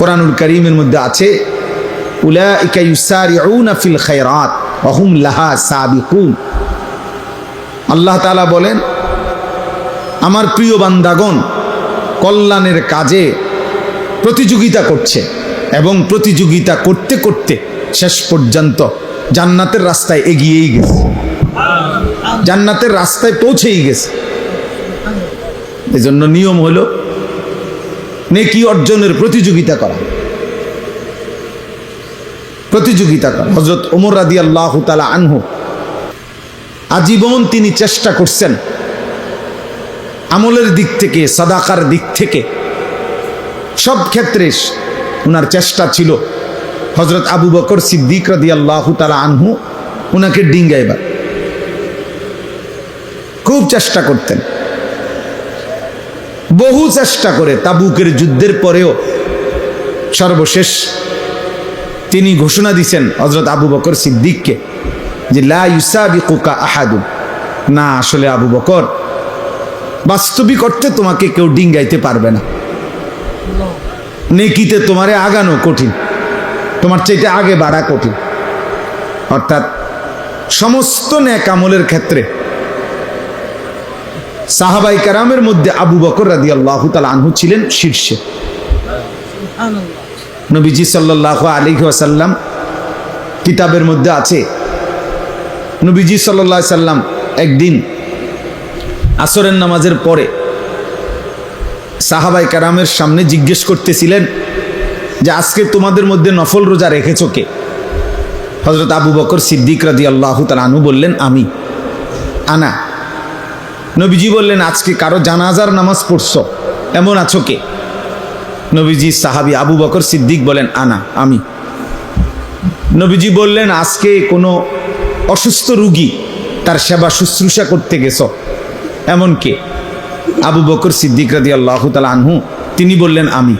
কোরআনুল কারীমের মধ্যে আছে উলাইকা ইউসারিউনা ফিল খায়রাত ওয়া হুম লাহা সাবিকুন। আল্লাহ তাআলা বলেন, আমার প্রিয় বান্দাগণ কল্যাণের কাজে প্রতিযোগিতা করছে এবং প্রতিযোগিতা করতে করতে শেষ পর্যন্ত জান্নাতের রাস্তায় এগিয়েই গেছে, জান্নাতের রাস্তায় পৌঁছেই গেছে। এজন্য নিয়ম হলো নেকি অর্জনের প্রতিযোগিতা করা, প্রতিযোগিতা করা। হযরত ওমর রাদিয়াল্লাহু তাআলা আনহু আজীবন তিনি চেষ্টা করছেন আমলের দিক থেকে, সাদাকার দিক থেকে, সব ক্ষেত্রে ওনার চেষ্টা ছিল হযরত আবু বকর সিদ্দিক রাদিয়াল্লাহু তাআলা আনহু ওনাকে ডিঙ্গাইবার খুব চেষ্টা করতেন। বহু চেষ্টা করে তাবুকের যুদ্ধের পরেও সর্বশেষ তিনি ঘোষণা দিয়েছেন হযরত আবু বকর সিদ্দিককে যে লা ইউসাবিকুকা আহাদুন, না আসলে আবু বকর বাস্তবিক অর্থে তোমাকে কেউ ডিঙ্গাইতে পারবে না, নেকিতে তোমারে আগানো কঠিন, তোমার চাইতে আগে বাড়া কঠিন। অর্থাৎ সমস্ত নেক আমলের ক্ষেত্রে সাহাবাই কেরামের মধ্যে আবু বকর রাদিয়াল্লাহু তাআলা আনহু ছিলেন শীর্ষে। নবীজি সাল্লাল্লাহু আলাইহি ওয়াসাল্লাম কিতাবের মধ্যে আছে, নবীজি সাল্লাল্লাহু আলাইহি সাল্লাম একদিন আসরের নামাজের পরে সাহাবাই কেরামের সামনে জিজ্ঞেস করতেছিলেন যে আজকে তোমাদের মধ্যে নফল রোজা রেখেছো কে? হযরত আবু বকর সিদ্দিক রাদিয়াল্লাহু তাআলা আনহু বললেন, আমি। আনা। নবীজি বললেন, আজকে কারো জানাজার নামাজ পড়ছো এমন আছো কে? নবীজি সাহাবী আবু বকর সিদ্দিক বলেন, আনা, আমি। নবীজি বললেন, আজকে কোনো অসুস্থ রোগী তার সেবা শুশ্রূষা করতে গেছো এমন কে? আবু বকর সিদ্দিক রাদিয়াল্লাহু তাআলা আনহু তিনি বললেন, আমি।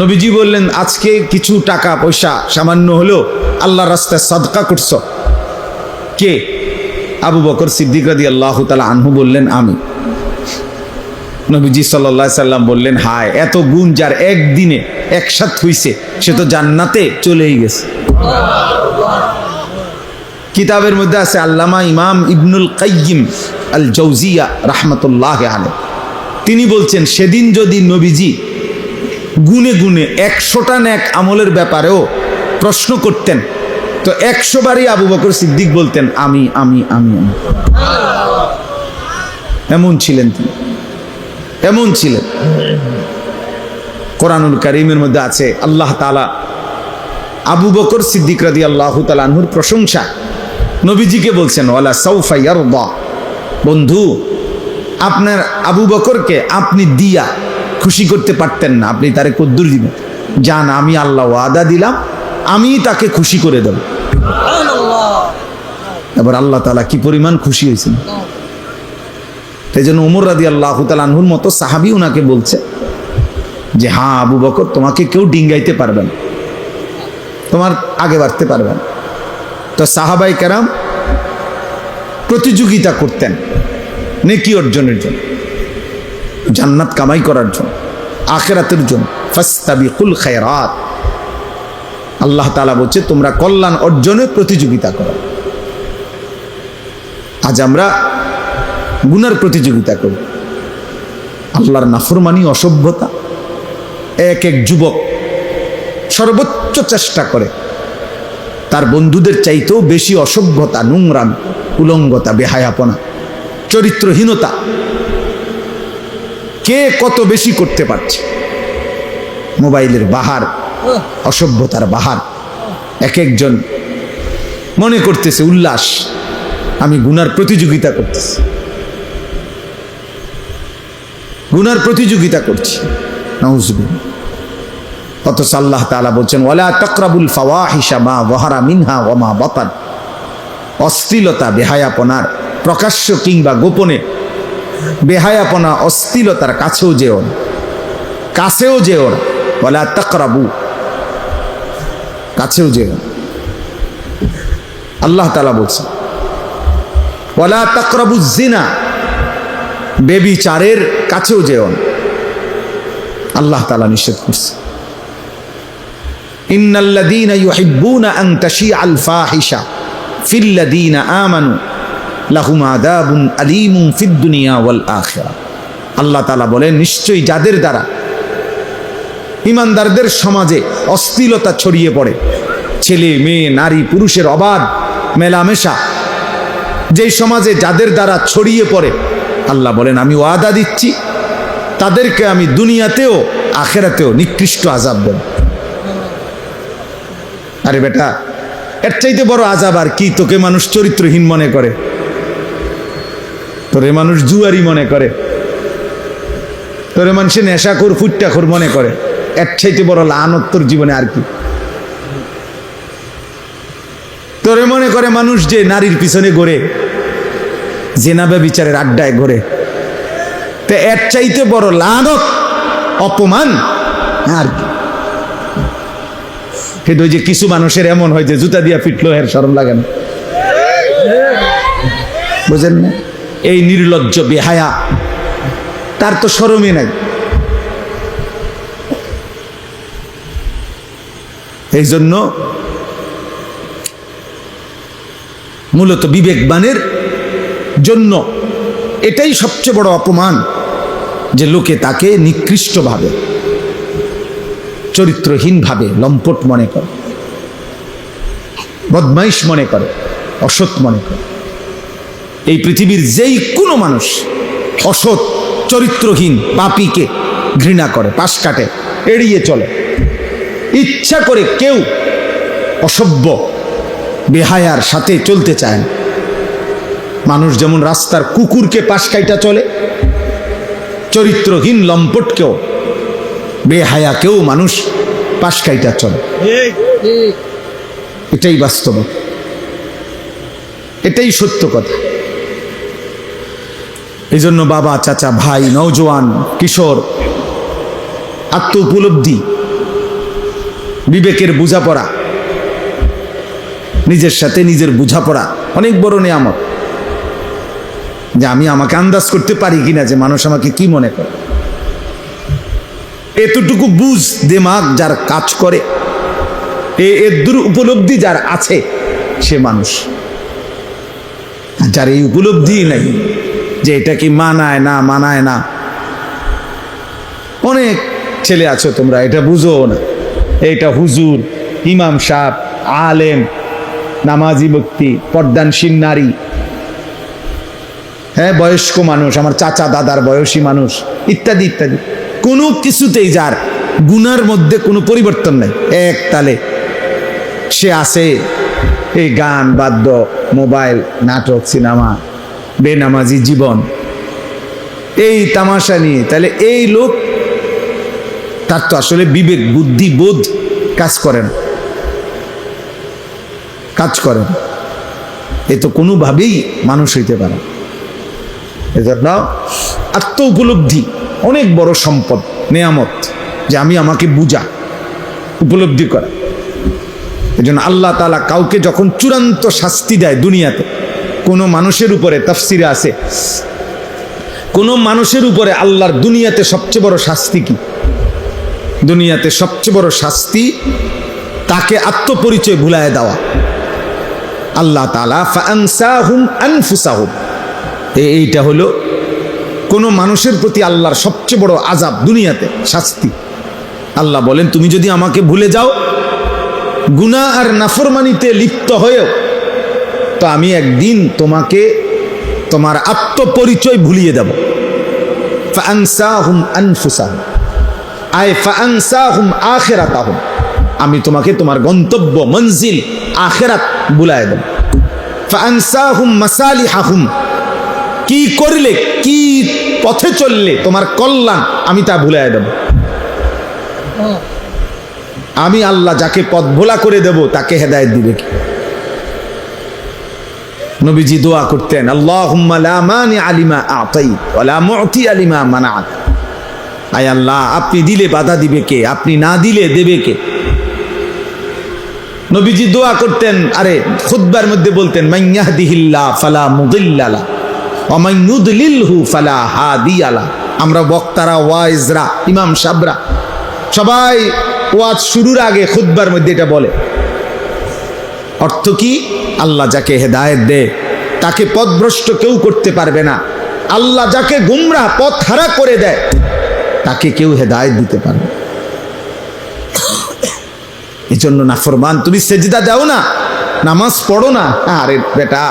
নবীজি বললেন, আজকে কিছু টাকা পয়সা সামান্য হলেও আল্লাহর রাস্তায় সাদকা করছো কে? আবু বকর সিদ্দিক রাদিয়াল্লাহু তাআলা আনহু বললেন, আমি। নবীজি সাল্লাল্লাহু আলাইহি সাল্লাম বললেন, হায়, এত গুণ যার একদিনে একসাথ হইছে সে তো জান্নাতে চলেই গেছে। কিতাবের মধ্যে আছে, আল্লামা ইমাম ইবনুল কাইয়িম আল জাওজিয়া রাহমাতুল্লাহি আলাইহি তিনি বলছেন, সেদিন যদি নবীজি গুনে গুনে 100টা নেক আমলের ব্যাপারেও প্রশ্ন করতেন তো 100 বারই আবু বকর সিদ্দিক বলতেন, আমি আমি আমি আমি। এমন ছিলেন তিনি, এমন ছিলেন। কোরআনুল কারীমের মধ্যে আছে আল্লাহ তাআলা আবু বকর সিদ্দিক রাদিয়াল্লাহু তাআলা আনহুর প্রশংসা নবীজিকে বলছেন, ওয়ালা সাউফা ইয়ারদা, বন্ধু আপনার আবু বকরকে আপনি দিয়া খুশি করতে পারতেন না, আপনি তারে কদ্দুর দিবেন? জান, আমি আল্লাহ ওয়াদা দিলাম আমি তাকে খুশি করে দেব। এবার আল্লাহ তাআলা কি পরিমাণ খুশি হয়েছেন। এই জন্য ওমর রাদিয়াল্লাহু তাআলা আনহুর মতো সাহাবী উনাকে বলছে যে, হ্যাঁ আবু বকর, তোমাকে কেউ ডিঙ্গাইতে পারবে না, তোমার আগে বাড়তে পারবে না। তো সাহাবায়ে কেরাম প্রতিযোগিতা করতেন নেকি অর্জনের জন্য, জান্নাত কামাই করার জন্য, আখিরাতের জন্য। ফাস্তাবিকুল খায়রাত, আল্লাহ তাআলা বলছে তোমরা কল্যাণ অর্জনে প্রতিযোগিতা করো। আজ আমরা গুনার প্রতিযোগিতা করি, আল্লাহর নাফরমানি, অসভ্যতা। এক এক যুবক সর্বোচ্চ চেষ্টা করে তার বন্ধুদের চাইতেও বেশি অসভ্যতা, নোংরাম, উলঙ্গতা, বেহায়াপনা, চরিত্রহীনতা কে কত বেশি করতে পারছে। মোবাইলের বাহার, অসভ্যতার বাহার। এক একজন মনে করতেছে উল্লাস, আমি গুনার প্রতিযোগিতা করতেছি, গুনার প্রতিযোগিতা করছি। নাউযুবিল্লাহ। অথচ আল্লাহ তাআলা বলছেন, ওয়ালা তাকরাবুল ফাওয়াহিশা মা যাহারা মিনহা ওয়া মা বাতান, অশ্লীলতা, বেহায়াপনার প্রকাশ্য কিংবা গোপনে বেহায়াপনা, অশ্লীলতার কাছেও যেও না, কাছেও যেও না। ওয়ালা তাকরাবু, কাছেও যেও না। আল্লাহ তাআলা বলছেন, ওয়ালা তাকরাবুজ জিনা, বেবিচারের কাছেও যেও না। আল্লাহ তাআলা নিষেধ করছে। ইন্নাল্লাযীনা ইউহিব্বুনা আন তাশিআল ফাহিশা ফিল্লাযীনা আমানু লাহুম আযাবুন আলীমুন ফিদ দুনিয়া ওয়াল আখিরাহ। আল্লাহ তাআলা বলেন, নিশ্চয়ই যাদের দ্বারা ঈমানদারদের সমাজে অশ্লীলতা ছড়িয়ে পড়ে, ছেলে মেয়ে নারী পুরুষের অবাধ মেলামেশা যেই সমাজে যাদের দ্বারা ছড়িয়ে পড়ে, আল্লাহ বলেন আমি ওয়াদা দিচ্ছি তাদেরকে আমি দুনিয়াতেও আখিরাতেও নিকৃষ্ট আযাব দেব। আরে বেটা, এর চাইতে বড় আযাব আর কি? তোকে মানুষ চরিত্রহীন মনে করে, তোরে মানুষ জুয়ারি মনে করে, তোরে মানুষে নেশাখোর ফুট্টাখোর মনে করে, এর চাইতে বড় লানত তোর জীবনে আর কি? তোরে মনে করে মানুষ যে নারীর পিছনে ঘোরে, জেনা ব্যভিচারের আড্ডায় ঘোরে, তো এর চাইতে বড় লানত অপমান আর কি? কিন্তু ওই যে কিছু মানুষের এমন হয় যে জুতা দিয়া পিটলো এর শরম লাগে না, বুঝেন না? এই নির্লজ্জ বেহায়া, তার তো শরমই নাই। এই জন্য মূলত বিবেকবানের জন্য এটাই সবচেয়ে বড় অপমান, যে লোকে তাকে নিকৃষ্ট ভাবে, চরিত্রহীন ভাবে, লম্পট মনে করে, বদমাইশ মনে করে, অসৎ মনে করে। এই পৃথিবীর যেই কোনো মানুষ অসৎ চরিত্রহীন পাপীকে ঘৃণা করে, পাশ কাটে, এড়িয়ে চলে। ইচ্ছা করে কেউ অসভ্য বেহায়ার সাথে চলতে চায় না। মানুষ যেমন রাস্তার কুকুরকে পাশ কাইটা চলে, চরিত্রহীন লম্পটকেও বেহায়াকেও মানুষ পাশ কাইটা চলে। এটাই বাস্তব, এটাই সত্য কথা। এই জন্য বাবা, চাচা, ভাই, নওজোয়ান, কিশোর, আত্ম উপলব্ধি, বিবেকের বোঝাপড়া, নিজের সাথে নিজের বোঝাপড়া অনেক বড় নিয়ামত। যে আমি আমাকে আন্দাজ করতে পারি কিনা যে মানুষ আমাকে কি মনে করে, এতটুকু বুঝ দিমাগ যার কাজ করে, এর উপলব্ধি যার আছে, সে মানুষ। যার এই উপলব্ধি নাই যে এটা কি মানায় না মানায় না, অনেক ছেলে আছো তোমরা এটা বুঝো না, এটা হুজুর, ইমাম সাহেব, আলেম, নামাজি ব্যক্তি, পর্দানশীল নারী, হ্যাঁ বয়স্ক মানুষ, আমার চাচা দাদার বয়সী মানুষ, ইত্যাদি ইত্যাদি, কোনো কিছুতেই যার গুনার মধ্যে কোনো পরিবর্তন নাই, এক তালে সে আছে এই গান, বাদ্য, মোবাইল, নাটক, সিনেমা, বেনামাজি জীবন, এই তামাশা নিয়ে। তাহলে এই লোক, তার তো আসলে বিবেক বুদ্ধি বোধ কাজ করে না, কাজ করে না। এ তো কোনোভাবেই মানুষ হইতে পারে। এজন্য আত্ম উপলব্ধি অনেক বড় সম্পদ, নেয়ামত, যে আমি আমাকে বুঝা, উপলব্ধি করা। এই জন্য আল্লাহ তাআলা কাউকে যখন চূড়ান্ত শাস্তি দেয় দুনিয়াতে, কোনো মানুষের উপরে, তাফসিরে আছে, কোনো মানুষের উপরে আল্লাহর দুনিয়াতে সবচেয়ে বড় শাস্তি কি? দুনিয়াতে সবচেয়ে বড় শাস্তি তাকে আত্মপরিচয় ভুলায় দেওয়া। আল্লাহ তাআলা ফাআনসাহুম আনফুসাহুম, এইটা হলো কোন মানুষের প্রতি আল্লাহর সবচেয়ে বড় আযাব, দুনিয়াতে শাস্তি। আল্লাহ বলেন, তুমি যদি আমাকে ভুলে যাও, গুনাহ আর নাফরমানিতে লিপ্ত হয়েও, তো আমি একদিন তোমাকে তোমার আত্মপরিচয় ভুলিয়ে দেব। ফাআনসাহুম আনফুসাহুম আয় ফাআনসাহুম আখিরাতাহুম, আমি তোমাকে তোমার গন্তব্য মঞ্জিল আখিরাত ভুলায় দেব। ফাআনসাহুম মাসালিহাহুম, কি করলে, কি পথে চললে তোমার কল্যাণ, আমি তা ভুলায় দেব। আমি আল্লাহ যাকে পথ ভোলা করে দেব তাকে হেদায়েত দিবে কি? নবীজি দোয়া করতেন, আল্লাহুম্মা লা মানিআ লিমা আ'তাইত ওয়া লা মু'তিয়া লিমা মানা'ত। আয় আল্লাহ, আপনি দিলে বাধা দিবে কে, আপনি না দিলে দেবে কে? নবীজি দোয়া করতেন, আরে খুতবার মধ্যে বলতেন, মান ইয়াহদিহিল্লাহ ফালা মুদিল্লা লাহু ওয়া মান ইউদ্লিলহু ফালা হাদিয়া লাহু। আমরা বক্তারা, ওয়াইজরা, ইমাম সাহেবরা সবাই ওয়াজ শুরুর আগে খুতবার মধ্যে এটা বলে। অর্থ কি? আল্লাহ যাকে হেদায়েত দেয় তাকে পথভ্রষ্ট কেউ করতে পারবে না, আল্লাহ যাকে গুমরাহ পথ হারা করে দেয় তাকে কেউ হেদায়েত দিতে পারবে। এই জন্য নাফরমান, তুমি সেজদা দাও না, নামাজ পড়ো না, আরে বেটা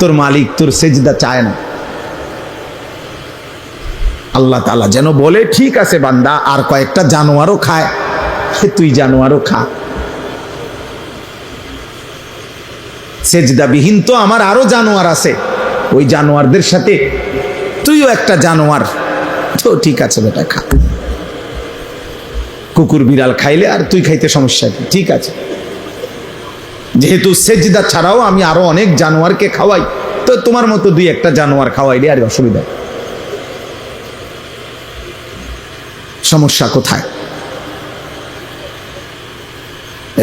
তোর মালিক তোর সেজদা চায় না। আল্লাহ তাআলা যেন বলে ঠিক আছে বান্দা, আর কয়েকটা জানোয়ারও খায়, তুই জানোয়ারও খা। সেজদাবিহীন তো আমার আরো জানোয়ার আছে, ওই জানোয়ারদের সাথে তুইও একটা জানোয়ার, তো ঠিক আছে বেটা খা। কুকুর বিড়াল খাইলে আর তুই খাইতে সমস্যা কি? ঠিক আছে, যেহেতু সেজদা ছাড়াও আমি আরো অনেক জানোয়ারকে খাওয়াই, তো তোমার মতো দুই একটা জানোয়ার খাওয়াইলে আর অসুবিধা, সমস্যা কোথায়?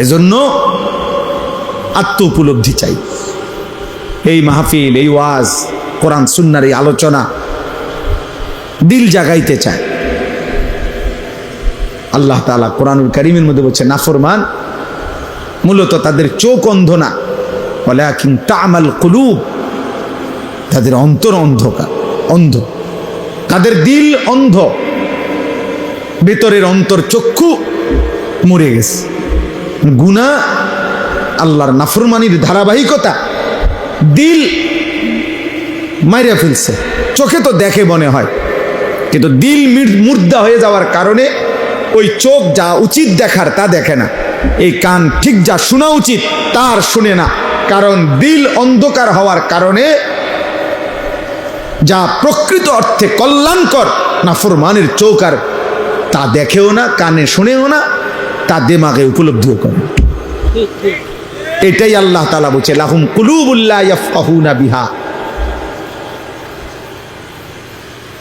এজন্য আত্ম উপলব্ধি চাই। এই মাহফিল, এই ওয়াজ, কোরআন সুন্নাহর এই আলোচনা দিল জাগাইতে চায়। আল্লাহ তাআলা কোরআনুল কারীমের মধ্যে বলছে নাফরমান মূলত তাদের চোখ অন্ধ না, ওয়ালাকিন তা'মাল কুলুব, তাদের অন্তর অন্ধকার, অন্ধ, তাদের দিল অন্ধ, ভেতরের অন্তর চক্ষু মরে গেছে। গুনাহ, আল্লাহর নাফরমানির ধারাবাহিকতা দিল মাইরা ফেলছে। চোখে তো দেখে মনে হয়, কিন্তু দিল মুর্দা হয়ে যাওয়ার কারণে ওই চোখ যা উচিত দেখার তা দেখে না, এই কান ঠিক যা শোনা উচিত তার শুনে না, কারণ দিল অন্ধকার হওয়ার কারণে যা প্রকৃত অর্থে কল্যাণকর নাফরমানের চোখ আর তা দেখেও না, কানে শুনেও না, তা দিমাগে উপলব্ধিও করে। এটাই আল্লাহ তাআলা বলছে লাহুম কুলুবুল লা ইয়াফকাহুনা বিহা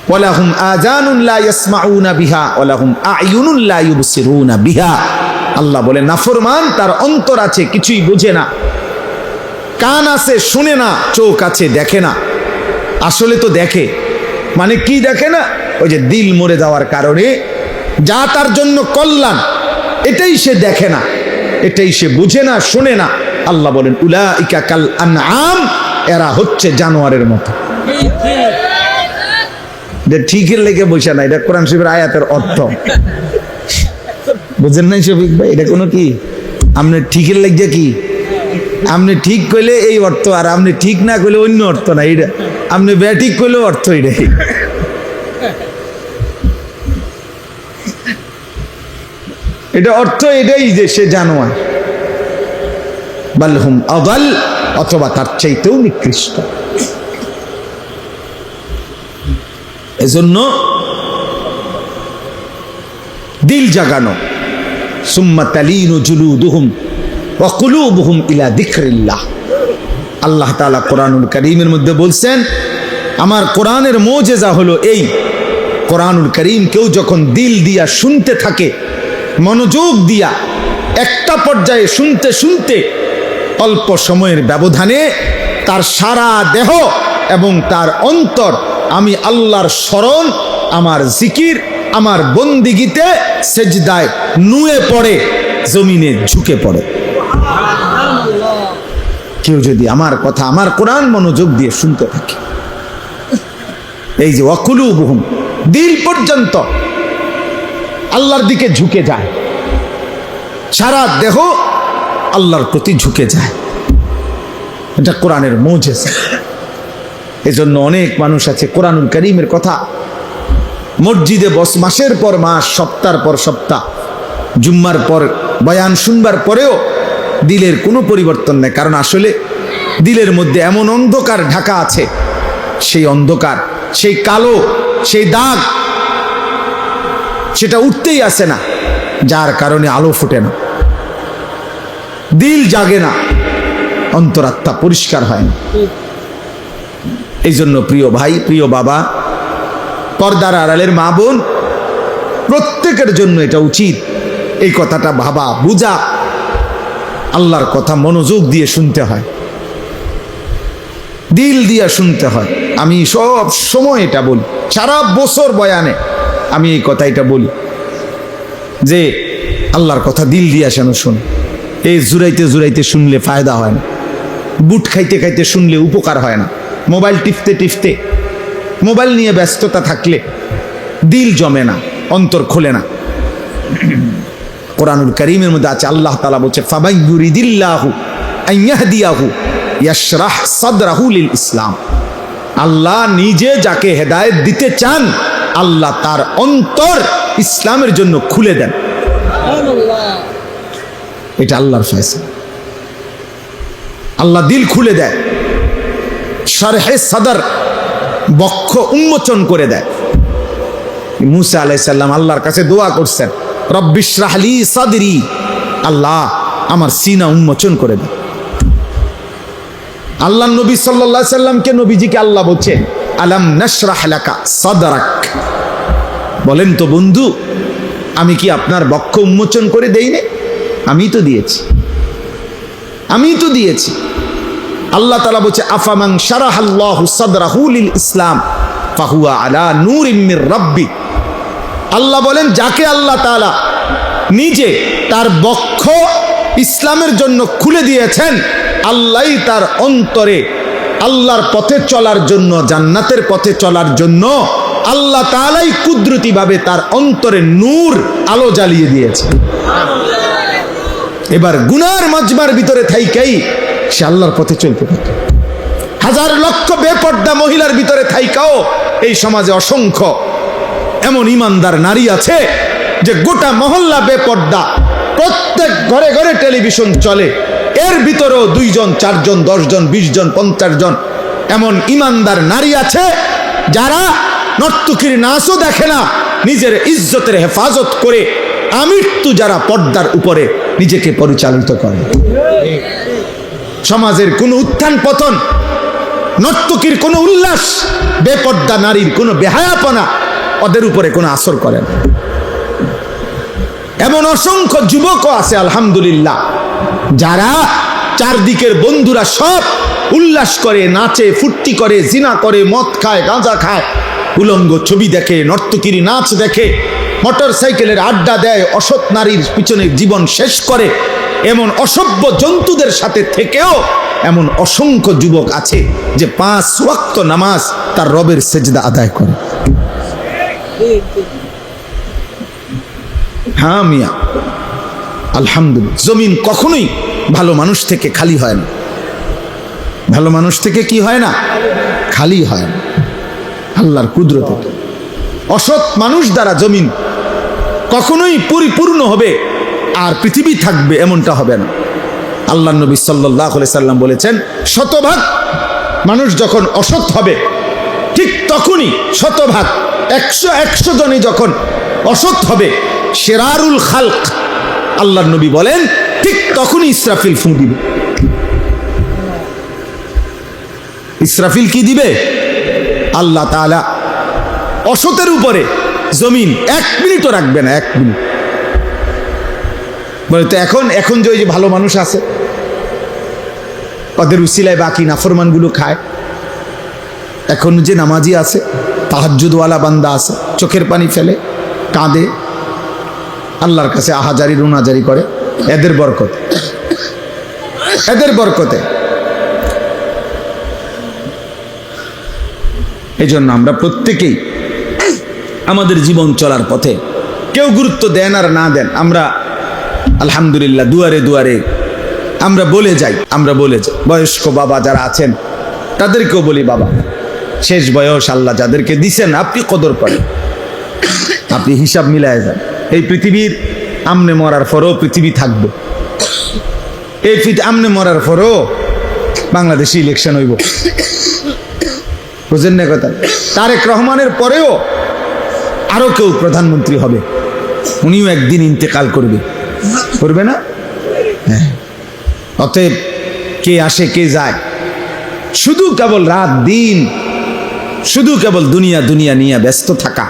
ওয়া লাহুম আযানুন লা ইয়াসমাউনা বিহা ওয়া লাহুম আ'য়ুনুন লা ইউবসিরুনা বিহা। আল্লাহ বলে নাফরমান তার অন্তর আছে কিছুই বুঝে না, কান আছে শুনে না, চোখ আছে দেখে না। আসলে তো দেখে, মানে কি দেখে না? ওই যে দিল মরে যাওয়ার কারণে যা তার জন্য কল্যাণ এটাই সে দেখে না, এটাই সে বুঝে না, শুনে না। আল্লাহ বলেন উলাইকা কাল আনআম, এরা হচ্ছে জানোয়ারের মতো। ঠিকের লেগে বসে না, এটা কোরআন শরীফের আয়াতের অর্থ বুঝেন নাই শফিক ভাই? এটা কোনো কি আপনি ঠিকের লেগে কি আপনি ঠিক কইলে এই অর্থ, আর আপনি ঠিক না কইলে অন্য অর্থ না, এটা আপনি ব্যাঠিক কইলেও অর্থ এটাই। এটা অর্থ এটাই যে সে জানোয়ার, বালহুম আদাল, অথবা তার চাইতেও নিকৃষ্ট। এজন্য দিল জাগানো, সুম্মা তালিনু জুলুদুহুম ওয়া কুলুবুহুম ইলা যিকরিল্লাহ। আল্লাহ তাআলা কোরআনুল কারীমের মধ্যে বলছেন আমার কোরআনের মুজিজা হলো এই, কোরআনুল কারীম কেউ যখন দিল দিয়া শুনতে থাকে, মনোযোগ দিয়া একটা পর্যায়ে শুনতে শুনতে অল্প সময়ের ব্যবধানে তার সারা দেহ এবং তার অন্তর আমি আল্লাহর স্মরণ, আমার জিকির, আমার বন্দিগিতে সেজদায় নুয়ে পড়ে, জমিনে ঝুঁকে পড়ে। কেউ যদি আমার কথা, আমার কোরআন মনোযোগ দিয়ে শুনতে থাকে, এই যে ওয়াকুলুবুহুম, দিল পর্যন্ত আল্লাহর দিকে ঝুঁকে যায়, সারা দেহ আল্লাহর প্রতি ঝুঁকে যায়, এটা কোরআনের মুজিজা। এজন্য অনেক মানুষ আছে কোরআনুল কারীমের কথা মসজিদে মাসের পর মাস, সপ্তাহের পর সপ্তাহ, জুম্মার পর বয়ান শুনবার পরেও দিলের কোনো পরিবর্তন নেই। কারণ আসলে দিলের মধ্যে এমন অন্ধকার ঢাকা আছে, সেই অন্ধকার, সেই কালো, সেই দাগ সেটা উঠতেই আসে না, যার কারণে আলো ফোটে না, দিল জাগে না, অন্তরাত্মা পরিষ্কার হয় না। এই জন্য প্রিয় ভাই, প্রিয় বাবা, পর্দার আড়ালের মা বোন, প্রত্যেকের জন্য এটা উচিত এই কথাটা ভাবা বুঝা, আল্লাহর কথা মনোযোগ দিয়ে শুনতে হয়, দিল দিয়ে শুনতে হয়। আমি সব সময় এটা বলি, সারা বছর বয়ানে আমি এই কথাটা বলি যে আল্লাহর কথা দিল দিয়ে যেন শুন। এই জুড়াইতে জুড়াইতে শুনলে ফায়দা হয় না, বুট খাইতে খাইতে শুনলে উপকার হয় না, মোবাইল টিপতে টিপতে, মোবাইল নিয়ে ব্যস্ততা থাকলে দিল জমে না, অন্তর খোলে না। কোরআনুল কারীমের মধ্যে আছে, আল্লাহ তাআলা বলছে ফাবাইয়ুরিদিল্লাহু আইয়াহদিয়াহু ইয়াশরাহ সাদরাহু লিল ইসলাম। আল্লাহ নিজে যাকে হেদায়েত দিতে চান, আল্লাহ তার অন্তর ইসলামের জন্য খুলে দেন। এটা আল্লাহর ফয়সালা। আল্লাহ দিল খুলে দেয়, শারহে সাদর, বক্ষ উন্মোচন করে দেয়। মুসা আলাইহিস সালাম আল্লাহর কাছে দোয়া করছেন, রব্বিশরাহ লি সাদরি, আল্লাহ আমার সিনা উন্মোচন করে দেয়। আল্লাহ নবী সাল্লাল্লাহু আলাইহি সাল্লামকে, নবীজিকে আল্লাহ বলছে আলাম নাশরাহ লাকা সাদরাক, বলেন তো বন্ধু, আমি কি আপনার বক্ষ উন্মোচন করে দেই না? আমি তো দিয়েছি, আমি তো দিয়েছি। আল্লাহ তাআলা বলছে আফামান শারাহাল্লাহু সাদরাহু লিল ইসলাম ফাহুয়া আলা নূরিম মির রাব্বি। আল্লাহ বলেন, যাকে আল্লাহ তাআলা নিজে তার বক্ষ ইসলামের জন্য খুলে দিয়েছেন, আল্লাহই তার অন্তরে আল্লাহর পথে চলার জন্য, জান্নাতের পথে চলার জন্য আল্লাহ তাআলাই কুদরতি ভাবে তার অন্তরে নূর, আলো জ্বালিয়ে দিয়েছে। এবার গুনার মাজমার ভিতরে থাইকাই সে আল্লাহর পথে চলতে থাকে। হাজার লক্ষ বেপর্দা মহিলার ভিতরে থাইকাও এই সমাজে অসংখ্য এমন ইমানদার নারী আছে যে গোটা মহল্লা বেপর্দা, প্রত্যেক ঘরে ঘরে টেলিভিশন চলে, এর ভিতরেও 2 জন 4 জন 10 জন 20 জন 50 জন এমন ইমানদার নারী আছে যারা নর্তকীর নাচও দেখে না, নিজের ইজ্জতের হেফাজত করে আমৃত্যু যারা পর্দার উপরে নিজেকে পরিচালিত করে। সমাজের কোনো উত্থান পতন, নর্তকীর কোনো উল্লাস, বেপর্দা নারীর কোনো বেহায়াপনা ওদের উপরে কোনো আসর করে না। এমন অসংখ্য যুবকও আছে আলহামদুলিল্লাহ, যারা চারদিকের বন্ধুরা সব উল্লাস করে, নাচে, ফুর্তি করে, জিনা করে, মদ খায়, গাঁজা খায়, উলঙ্গ ছবি দেখে, নর্তকীর নাচ দেখে, মোটর সাইকেলের আড্ডা দেয়, অসৎ নারীর পিছনে জীবন শেষ করে, এমন অসভ্য জন্তুদের সাথে থেকেও এমন অসংখ্য যুবক আছে যে 5 ওয়াক্ত নামাজ তার রবের সেজদা আদায় করে। হ্যাঁ মিয়া, আলহামদুলিল্লাহ। জমিন কখনোই ভালো মানুষ থেকে খালি হয় না, ভালো মানুষ থেকে কি হয় না, খালি হয় না। আল্লাহর কুদরতে অসৎ মানুষ দ্বারা জমিন কখনোই পরিপূর্ণ হবে আর পৃথিবী থাকবে এমনটা হবে না। আল্লাহ নবী সাল্লাল্লাহু আলাইহি সাল্লাম বলেছেন, শতভাগ মানুষ যখন অসৎ হবে, ঠিক তখনই শতভাগ 100 জনই যখন অসৎ হবে, শিরারুল খালক, আল্লাহ নবী বলেন ঠিক তখনই ইসরাফিল ফুঁ দিবে। ইসরাফিল কি দিবে? আল্লাহ তাআলা অসতের উপরে জমিন 1 মিনিটও রাখবে না, 1 মিনিট। বলে তো এখন যে ওই যে ভালো মানুষ আছে, ওদের উসিলায় বাকি নাফরমানগুলো খায়, এখন যে নামাজি আছে, তাহাজ্জুদওয়ালা বান্দা আছে, চোখের পানি ফেলে, কাঁদে, আল্লাহর কাছে আহাজারি রুনাজারি করে, এদের বরকতে, এদের বরকতে। এই জন্য আমরা প্রত্যেকেই আমাদের জীবন চলার পথে কেউ গুরুত্ব দেন আর না দেন, আমরা আলহামদুলিল্লাহ দুয়ারে দুয়ারে আমরা বলে যাই, বয়স্ক বাবা যারা আছেন তাদেরকেও বলি, বাবা শেষ বয়স আল্লাহ যাদেরকে দিছেন আপনি কদর করেন, আপনি হিসাব মিলায় যান। এই পৃথিবীর আমনে মরার পরও পৃথিবী থাকবে, এই আমনে মরার পরও বাংলাদেশে ইলেকশন হইব, বুঝেন না কথা? তারেক রহমানের পরেও আরো কেউ প্রধানমন্ত্রী হবে, উনিও একদিন ইন্তেকাল করবে না? হ্যাঁ। অতএব কে আসে কে যায়, শুধু কেবল রাত দিন, শুধু কেবল দুনিয়া দুনিয়া নিয়ে ব্যস্ত থাকা,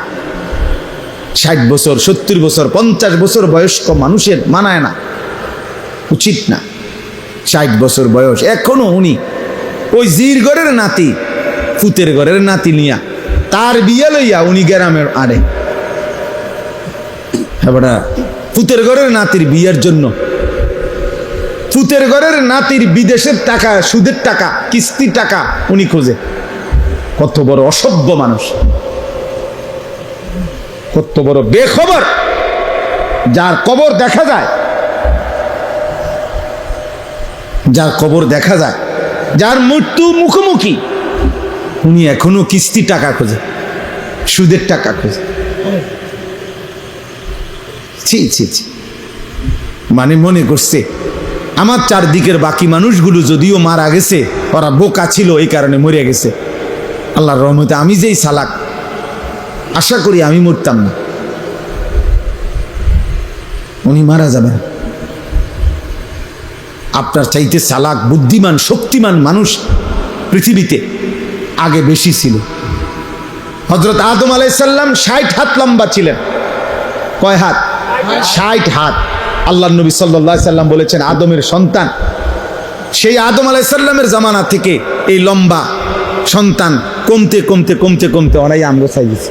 60 বছর 70 বছর 50 বছর বয়স্ক মানুষের মানায় না, উচিত না। 60 বছর বয়স এখনো উনি ওই জির ঘরের নাতি, ফুতের ঘরের নাতি নিয়া তার বিয়ে লইয়া উনি গ্রামের আরে, হ্যাঁ ফুতের ঘরের নাতির বিয়ের জন্য, ফুতের ঘরের নাতির বিদেশের টাকা, সুদের টাকা, কিস্তির টাকা উনি খোঁজে। কত বড় অসভ্য মানুষ, কত বড় বেখবর, যার কবর দেখা যায়, যার কবর দেখা যায়, যার মৃত্যু মুখোমুখি, উনি এখনো কিস্তি টাকা খোঁজে, সুদের টাকা খোঁজে। ছি ছি ছি। মানে মনে করছে আমার চারদিকের বাকি মানুষগুলো যদিও মারা গেছে, ওরা বোকা ছিল এই কারণে মরে গেছে, আল্লাহর রহমতে আমি যেই চালাক, আশা করি আমি মরতাম না, উনি মারা যাবেন। আপনার চাইতে চালাক, বুদ্ধিমান, শক্তিমান মানুষ পৃথিবীতে আগে বেশি ছিল। হযরত আদম আলাইহিস সালাম 60 হাত লম্বা ছিলেন। কয় হাত? 60 হাত। আল্লাহর নবী সাল্লাল্লাহু আলাইহি সাল্লাম বলেছেন আদমের সন্তান, সেই আদম আলাইহিস সালামের জামানা থেকে এই লম্বা সন্তান কমতে কমতে কমতে কমতে অনাই আমরা সাইজ,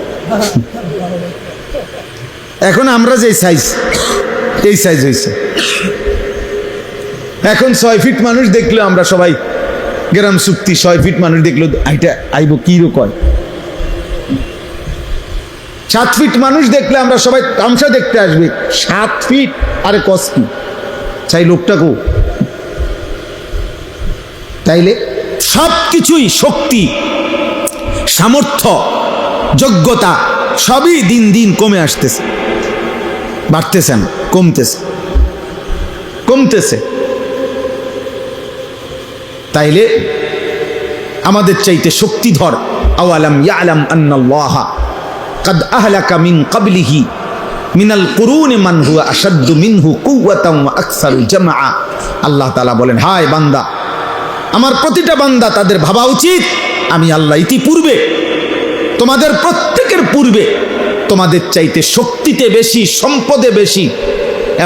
এখন আমরা যে সাইজ, এই সাইজ হয়েছে। এখন 6 ফিট মানুষ দেখলে আমরা সবাই গ্রাম চুক্তি, 6 ফিট মানুষ দেখলো এইটা আইব কি রকম। 7 ফিট মানুষ দেখলে আমরা সবাই তামসা দেখতে আসবে। 7 ফিট, আরে কস কি চাই লোকটাকেও। তাইলে সব কিছুই, শক্তি, সামর্থ্য, যোগ্যতা সবই দিন দিন কমে আসতেছে, বাড়তেছে না, কমতেছে, কমতেছে। তাইলে আমাদের চাইতে শক্তিধর, আওয়ালাম ইয়ালাম আন্নাল্লাহা কাদ আহলাকা মিন ক্বাবলিহি মিনাল কুরুনি মান হুয়া আশাদ্দু মিনহু কুওয়াতান ওয়া আকসারু জামআ। আল্লাহ তাআলা বলেন, হায় বান্দা, আমার প্রতিটা বান্দা তাদের ভাবা উচিত আমি আল্লাহ ইতিপূর্বে, তোমাদের প্রত্যেকের পূর্বে, তোমাদের চাইতে শক্তিতে বেশি, সম্পদে বেশি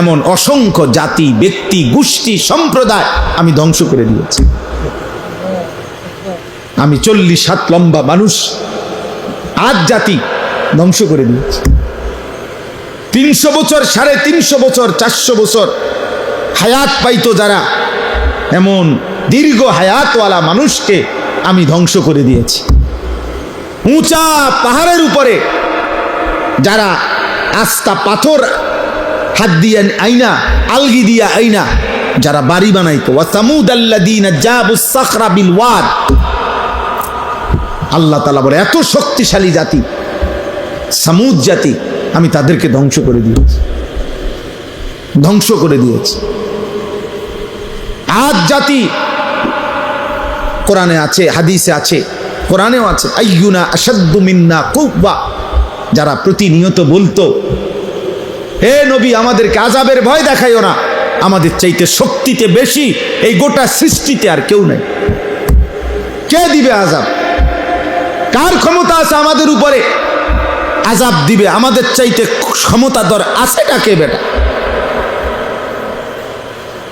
এমন অসংখ্য জাতি, ব্যক্তি, গোষ্ঠী, সম্প্রদায় আমি ধ্বংস করে দিয়েছি। আমি 40 হাত লম্বা মানুষ, আজ জাতি ধ্বংস করে দিয়েছি। 300 বছর, 350 বছর, 400 বছর হায়াত পাইতো যারা, এমন দীর্ঘ হায়াতওয়ালা মানুষকে আমি ধ্বংস করে দিয়েছি। উঁচা পাহাড়ের উপরে যারা আস্তা পাথর হাত দিয়ে আইনা, আলগি দিয়া আইনা যারা বাড়ি বানাইতো, ওয়া সামুদাল্লাযীনা জাবুস সাখরা বিল ওয়াদ। আল্লাহ তাআলা বলে এত শক্তিশালী জাতি সামুদ জাতি, আমি তাদেরকে ধ্বংস করে দিয়েছি, ধ্বংস করে দিয়েছি। আদ জাতি, কোরআনে আছে, হাদিসে আছে, কোরআনেও আছে, আইয়ুনা আশাদ্দু মিন্না কুওয়া, যারা প্রতিনিয়ত বলতো হে নবী আমাদেরকে আযাবের ভয় দেখাইও না, আমাদের চাইতে শক্তিতে বেশি এই গোটা সৃষ্টিতে আর কেউ নাই। কে দিবে আযাব? কার ক্ষমতা আছে আমাদের উপরে আযাব দিবে? আমাদের চাইতে ক্ষমতাধর আছেটা কে বেটা?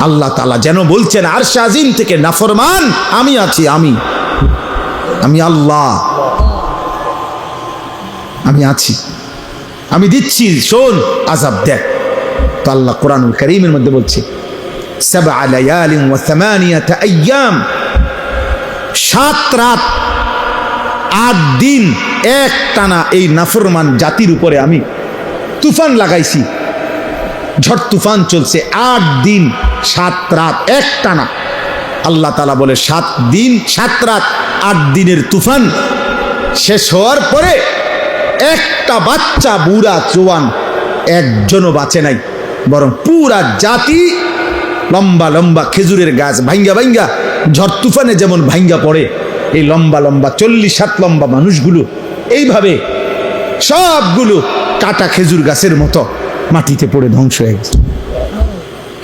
আল্লাহ তাআলা যেন বলছেন আরশে আজিম থেকে, নাফরমান আমি আছি, আমি আল্লাহ, আমি আছি, আমি দিচ্ছি, শোন আযাব দেখ। তো আল্লাহ কোরআনুল কারীমের মধ্যে বলছে 7 লায়ালিন ওয়া 8 আইয়াম, 7 রাত 8 দিন এক টানা এই নাফরমান জাতির উপরে আমি তুফান লাগাইছি, ঝড় তুফান চলছে 8 দিন 7 রাত এক টানা। আল্লাহ তাআলা বলে 7 দিন 7 রাত 8 দিনের তুফান শেষ হওয়ার পরে একটা বাচ্চা, বুড়া, জওয়ান একজনও বাঁচে নাই, বরং পুরা জাতি লম্বা লম্বা খেজুরের গাছ ভাঙ্গা ভাঙ্গা ঝড় তুফানে যেমন ভাঙ্গা পড়ে, এই লম্বা লম্বা 40 হাত লম্বা মানুষগুলো এইভাবে সবগুলো কাটা খেজুর গাছের মতো মাটিতে পড়ে ধ্বংস হয়ে গেছে।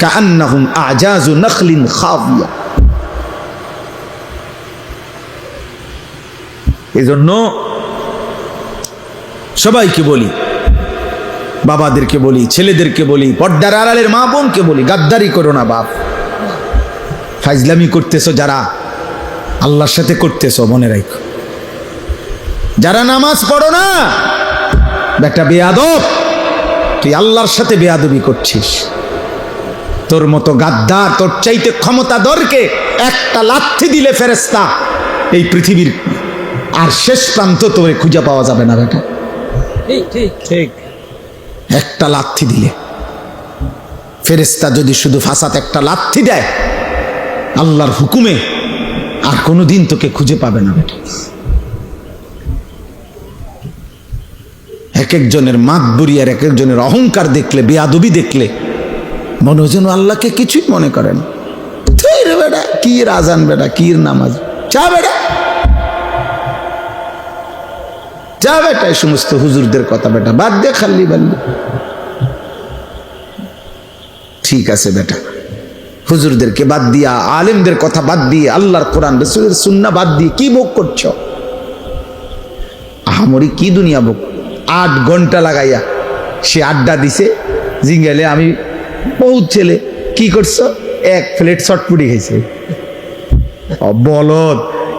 কাআন্নাহুম আজাজু নাখলিন খাবিয়া। এজন্য সবাইকে বলি, বাবাদেরকে বলি, ছেলেদেরকে বলি, পর্দার আড়ালের মা বোনকে বলি, গাদ্দারি করো না বাপ। ফাইজলামি করতেছো যারা, আল্লাহর সাথে করতেছো মনে রাখো। যারা নামাজ পড়ো না, বেটা বেয়াদব, তুই আল্লাহর সাথে বেয়াদবি করছিস। তোর মতো গাদ্দার, তোর চাইতে ক্ষমতাধরকে একটা লাথি দিলে ফেরেশতা এই পৃথিবীর আর শেষ প্রান্ত তোরে খুঁজে পাওয়া যাবে না বেটা। ঠিক একটা লাথি দিলে ফেরেশতা যদি শুধু ফাসাত একটা লাথি দেয় আল্লাহর হুকুমে, আর কোনোদিন তোকে খুঁজে পাবে না বেটা। এক একজনের মাতবুরি আর এক একজনের অহংকার দেখলে, বেয়াদবি দেখলে মনে হয় যেন আল্লাহকে কিছুই মনে করেন। বেটা কি আজান, বেটা কি নামাজ, চা বেটা যা বেটা, এই সমস্ত হুজুরদের কথা বেটা বাদ দে, খাল্লি বাল্লি। ঠিক আছে বেটা, হুজুরদেরকে বাদ দিয়া, আলেমদের কথা বাদ দিয়ে, আল্লাহর কোরআন রাসূলের সুন্নাহ বাদ দিয়ে কি ভোগ করছো? আহামরি কি দুনিয়া ভোগ? 8 ঘন্টা লাগাইয়া সে আড্ডা দিছে জিঙ্গালে। আমি বহুত ছেলে কি করছো? 1 প্লেট চটপুটি খাইছে। বলদ,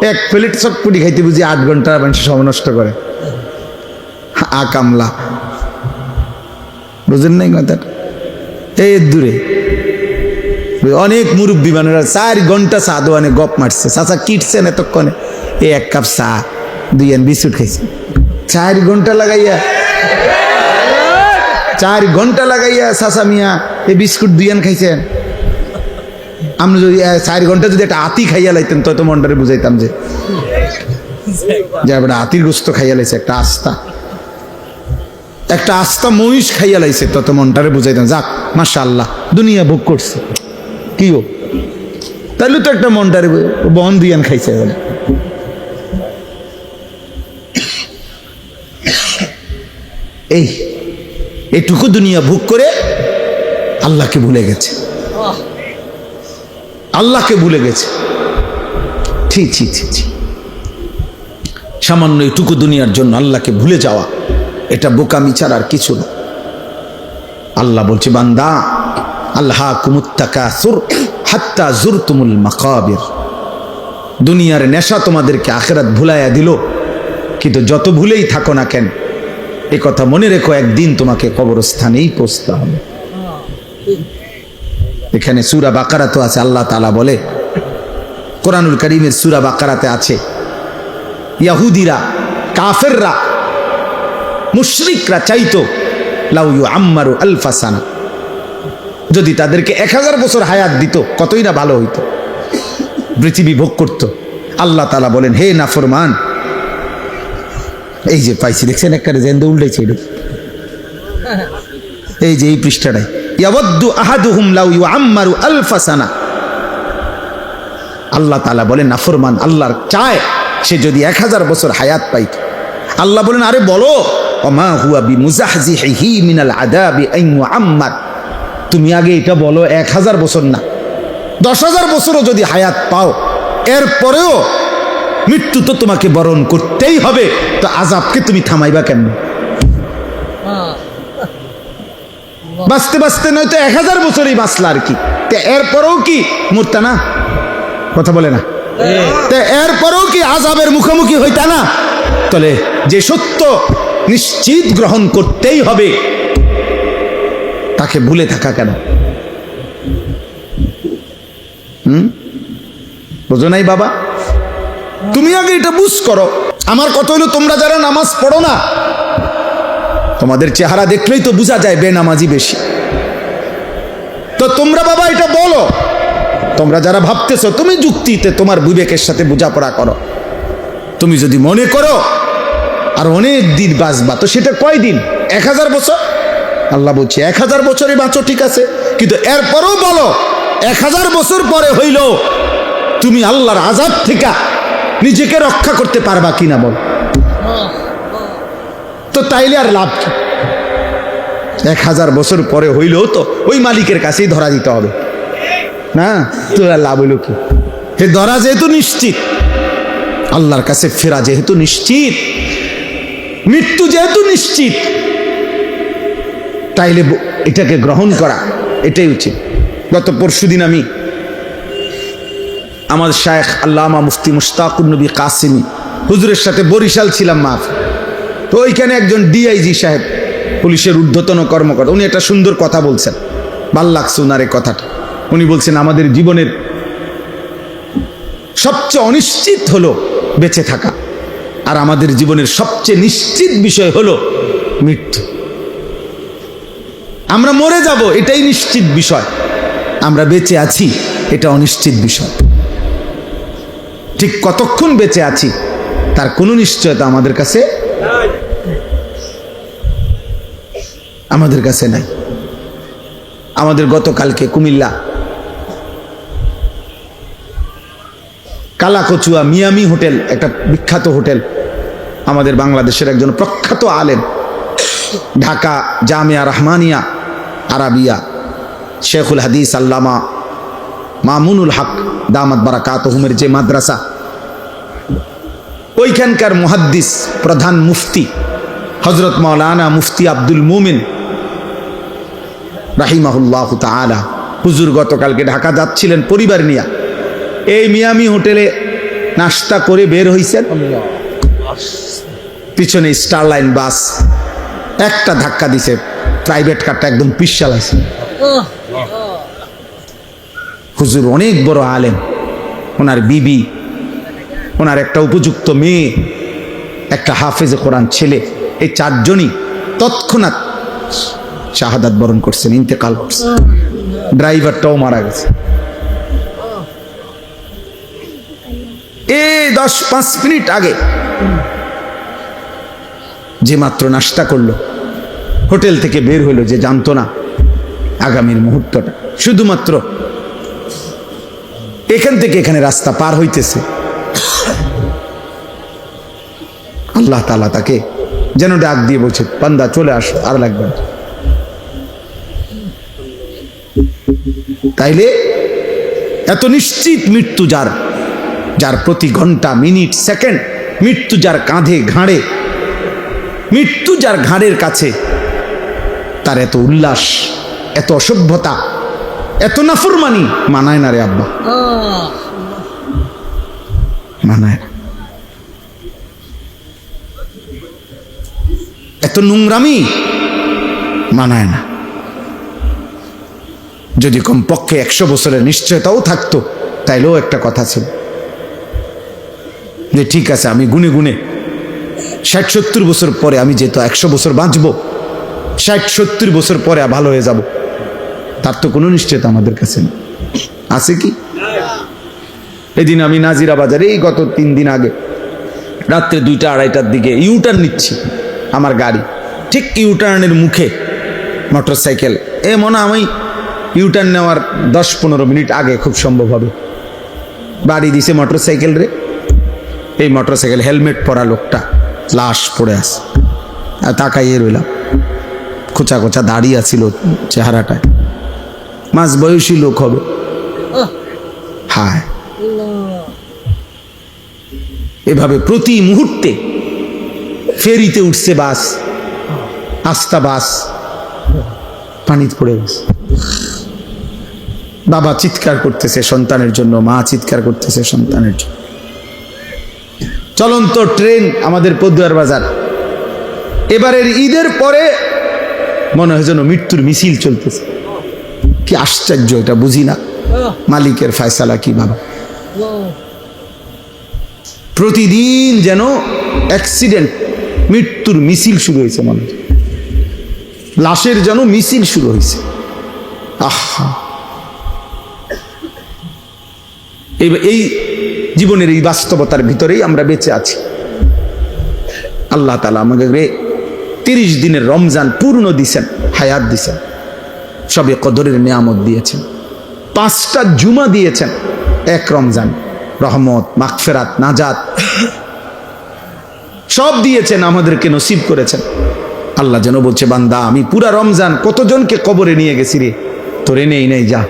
1 প্লেট চটপুটি খাইতে বুঝি 8 ঘন্টা মানুষ সময় নষ্ট করে? কামলা, বুঝেন নাই কথাটা? এই দূরে অনেক মুরব্বী মানুষরা 4 ঘন্টা চা দোয়ানে গপ মারছে। চাচা কিটছেন এতক্ষণে? এই 1 কাপ চা 2 বিস্কুট খাইছে। 4 ঘন্টা লাগাইয়া, 4 ঘন্টা লাগাইয়া চাচা মিয়া এই বিস্কুট 2 খাইছেন। আমরা যদি 4 ঘন্টা যদি একটা আতি খাইয়া লাইতেন তো মনটারে বুঝাইতাম যে হাতির গোস্ত খাইয়া লাইছে, একটা আস্তা মহিষ খাইয়া লাইছে, তত মনটারে বুঝাইতাম যাক মাশাআল্লাহ দুনিয়া ভোগ করছে। কি ও তাহলে তো একটা মনটারে বহন 2 খাইছে বলে। এইটুকু দুনিয়া ভোগ করে আল্লাহকে ভুলে গেছে, আল্লাহকে ভুলে গেছে। ঠিক ঠিক ঠিক ঠিক, সামান্য এইটুকু দুনিয়ার জন্য আল্লাহকে ভুলে যাওয়া, এটা বোকামি ছাড়া আর কিছু না। আল্লাহ বলছে বান্দা, আল্লাহাকুমুত তাকাসুর হাত্তা জুরতুমুল মাকাবির। দুনিয়ার নেশা তোমাদেরকে আখিরাত ভুলাইয়া দিল, কিন্তু যত ভুলেই থাকো না কেন এ কথা মনে রেখো, একদিন তোমাকে কবরস্থানেই পৌঁছতে হবে। এখানে সূরা বাকারা তো আছে, আল্লাহ তাআলা বলে কোরআনুল কারীমের সূরা বাকারাতে আছে, ইহুদিরা, কাফেররা, মুশরিকরা চাইতো লাউ ইউআম্মারু আলফা সানা, যদি তাদেরকে 1000 বছর হায়াত দিত কতই না ভালো হইতো, পৃথিবী ভোগ করত। আল্লাহ তাআলা বলেন, হে নাফরমান, এই যে পাইছি দেখছেন একটা জেন্দ উল্টাইছে, এই যে এই পৃষ্ঠাটায়, ইয়াওয়াদ্দু আহাদুহুম লাউ ইউআম্মারু আলফা সানা। আল্লাহ তাআলা বলেন নাফরমান আল্লাহর চায় সে যদি 1000 বছর হায়াত পাইত। আল্লাহ বলেন আরে বলো, ওমা হুয়া বিমুজাহজিহি মিনাল আযাবি আন ইউআম্মার, তুমি আগে এটা বলো 1000 বছর না 10,000 বছরও যদি হায়াত পাও, এরপরেও মৃত্যু তো তোমাকে বরণ করতেই হবে, তো আযাবকে তুমি থামাইবা কেমন? বাঁচতে বাঁচতে নয়তো 1000 বছরই বাঁচলা আর কি, এরপরেও কি মরতা না? কথা বলে না? এরপরেও কি আযাবের মুখোমুখি হইতা না? তাহলে যে সত্য নিশ্চিত গ্রহণ করতেই হবে, তাকে ভুলে থাকা কেন? বুঝো নাই বাবা? তুমি আগে এটা বুঝ করো। আমার কথা হলো, তোমরা যারা নামাজ পড়ো না, তোমাদের চেহারা দেখলেই তো বোঝা যায় বেনামাজি বেশি। তো তোমরা বাবা এটা বলো, তোমরা যারা ভাবতেছো, তুমি যুক্তিতে তোমার বিবেকের সাথে বোঝাপড়া করো। তুমি যদি মনে করো আর অনেক দিন বাঁচবা, তো সেটা কয় দিন? 1000 বছর? আল্লাহ বলছে 1000 বছরই বাঁচো, ঠিক আছে, কিন্তু এরপরও বলো 1000 বছর পরে হইল তুমি আল্লাহর আযাব থেকে নিজেকে রক্ষা করতে পারবা কিনা বল। তো তাইলে আর লাভ কি? 1000 বছর পরে হইলেও তো ওই মালিকের কাছেই ধরা দিতে হবে না, তো লাভ হইল কি? হে ধরা যেহেতু নিশ্চিত, আল্লাহর কাছে ফেরা যেহেতু নিশ্চিত, মৃত্যু যেহেতু নিশ্চিত, তাইলে এটাকে গ্রহণ করা এটাই উচিত। গত পরশুদিন আমি আমার শায়েখ আল্লামা মুফতি মুশতাকুর নবী কাসিমি হুজুরের সাথে বরিশাল ছিলাম মাফ। তো ওইখানে একজন ডিআইজি সাহেব পুলিশের ঊর্ধ্বতন কর্মকর্তা, উনি একটা সুন্দর কথা বলছেন, ভাল লাগছে ওনার এই কথাটা। উনি বলছেন আমাদের জীবনের সবচেয়ে অনিশ্চিত হলো বেঁচে থাকা, আর আমাদের জীবনের সবচেয়ে নিশ্চিত বিষয় হলো মৃত্যু। আমরা মরে যাব এটাই নিশ্চিত বিষয়, আমরা বেঁচে আছি এটা অনিশ্চিত বিষয়। ঠিক কতক্ষণ বেঁচে আছি তার কোনো নিশ্চয়তা আমাদের কাছে নাই। আমাদের গতকালকে কুমিল্লা কালাকচুয়া মিয়ামি হোটেল, একটা বিখ্যাত হোটেল, আমাদের বাংলাদেশের একজন প্রখ্যাত আলেম, ঢাকা জামিয়া রহমানিয়া আরাবিয়া শেখুল হাদিস আল্লামা মামুনুল হক দামাত বারাকাতুহুমের যে মাদ্রাসা, ওইখানকার মুহাদ্দিস প্রধান মুফতি হযরত মাওলানা মুফতি আব্দুল মুমিন রাহিমাহুল্লাহ তাআলা হুজুর গতকালকে ঢাকা যাচ্ছিলেন পরিবার নিয়ে, এই মিয়ামি হোটেলে নাস্তা করে বের হইছেন, পিছনে স্টারলাইন বাস একটা ধাক্কা দিছে, প্রাইভেট কারটা একদম পিছালাইছে। হুজুর অনেক বড় আলেম, ওনার বিবি, ওনার একটা উপযুক্ত মেয়ে, একটা হাফেজে কোরআন ছেলে, এই চারজনই তৎক্ষণাৎ শাহাদাত বরণ করছেন, ইন্তেকাল করছেন। ড্রাইভারটাও মারা গেছে। এই 10-5 মিনিট আগে যে মাত্র নাস্তা করলো, হোটেল থেকে বের হইলো, যে জানতো না আগামীর মুহূর্তটা, শুধুমাত্র এখান থেকে এখানে রাস্তা পার হইতেছে, আল্লাহ তাআলা তাকে যেন ডাক দিয়ে বলছে, বান্দা চলে আসো, আর লাগবে না। তাইলে এত নিশ্চিত মৃত্যু যার, যার প্রতি ঘন্টা মিনিট সেকেন্ড মৃত্যু যার কাঁধে ঘাড়ে, মৃত্যু যার ঘাড়ের কাছে, তার এত উল্লাস, এত অসভ্যতা, এত নাফরমানি মানায় না রে আব্বা, মানায় না। এত নোংরামি মানায় না। যদি কমপক্ষে 100 বছরের নিশ্চয়তাও থাকতো, তাইলেও একটা কথা ছিল যে ঠিক আছে, আমি গুনে গুনে 60-70 বছর পরে আমি যেহেতু 100 বছর বাঁচবো, 60-70 বছর পরে ভালো হয়ে যাব, তার তো কোনো নিশ্চয়তা আমাদের কাছে নেই। আছে কি? এদিন আমি নাজিরা বাজারে, এই গত 3 দিন আগে রাত্রে 2টা-2:30টার দিকে ইউটার্ন নিচ্ছি, আমার গাড়ি ঠিক ইউটার্নের মুখে মোটরসাইকেল, মনে আমি ইউটার্ন নেওয়ার 10-15 মিনিট আগে খুব সম্ভব হবে বাড়ি দিছে মোটরসাইকেল রে। এই মোটরসাইকেল হেলমেট পরা লোকটা লাশ পড়ে আছে, আর তাকাইয়ে রইলাম, খোঁচা খোঁচা দাঁড়িয়ে আছিল চেহারাটায়, মাঝ বয়সী লোক হবে। হায়, এভাবে প্রতি মুহূর্তে ফেরিতে উঠছে বাস, আস্তা বাস পানিতে পড়ে গেছে। বাবা চিৎকার করতেছে সন্তানের জন্য, মা চিৎকার করতেছে সন্তানের জন্য। চলন্ত ট্রেন আমাদের পদুয়ার বাজার, এবারের ঈদের পরে মনে হয় যেন মৃত্যুর মিছিল চলতেছে। কি আশ্চর্য, এটা বুঝি না মালিকের ফয়সালা কি বাবা। প্রতিদিন যেন অ্যাক্সিডেন্ট, মৃত্যুর মিছিল শুরু হয়েছে, মনে হয় লাশের যেন মিছিল শুরু হয়েছে। আহা, এই জীবনের এই বাস্তবতার ভিতরেই আমরা বেঁচে আছি। আল্লাহ তাআলা আমাদের 30 দিনের রমজান পূর্ণ দিছেন, হায়াত দিছেন, সবে কদরের নিয়ামত দিয়েছেন, 5টা জুমা দিয়েছেন, 1 রমজান, রহমত, মাগফিরাত, নাজাত সব দিয়েছেন, আমাদেরকে নসিব করেছেন। আল্লাহ যেন বলছে, বান্দা আমি পুরা রমজান কতজনকে কবরে নিয়ে গেছি রে, তোরে নেই যা,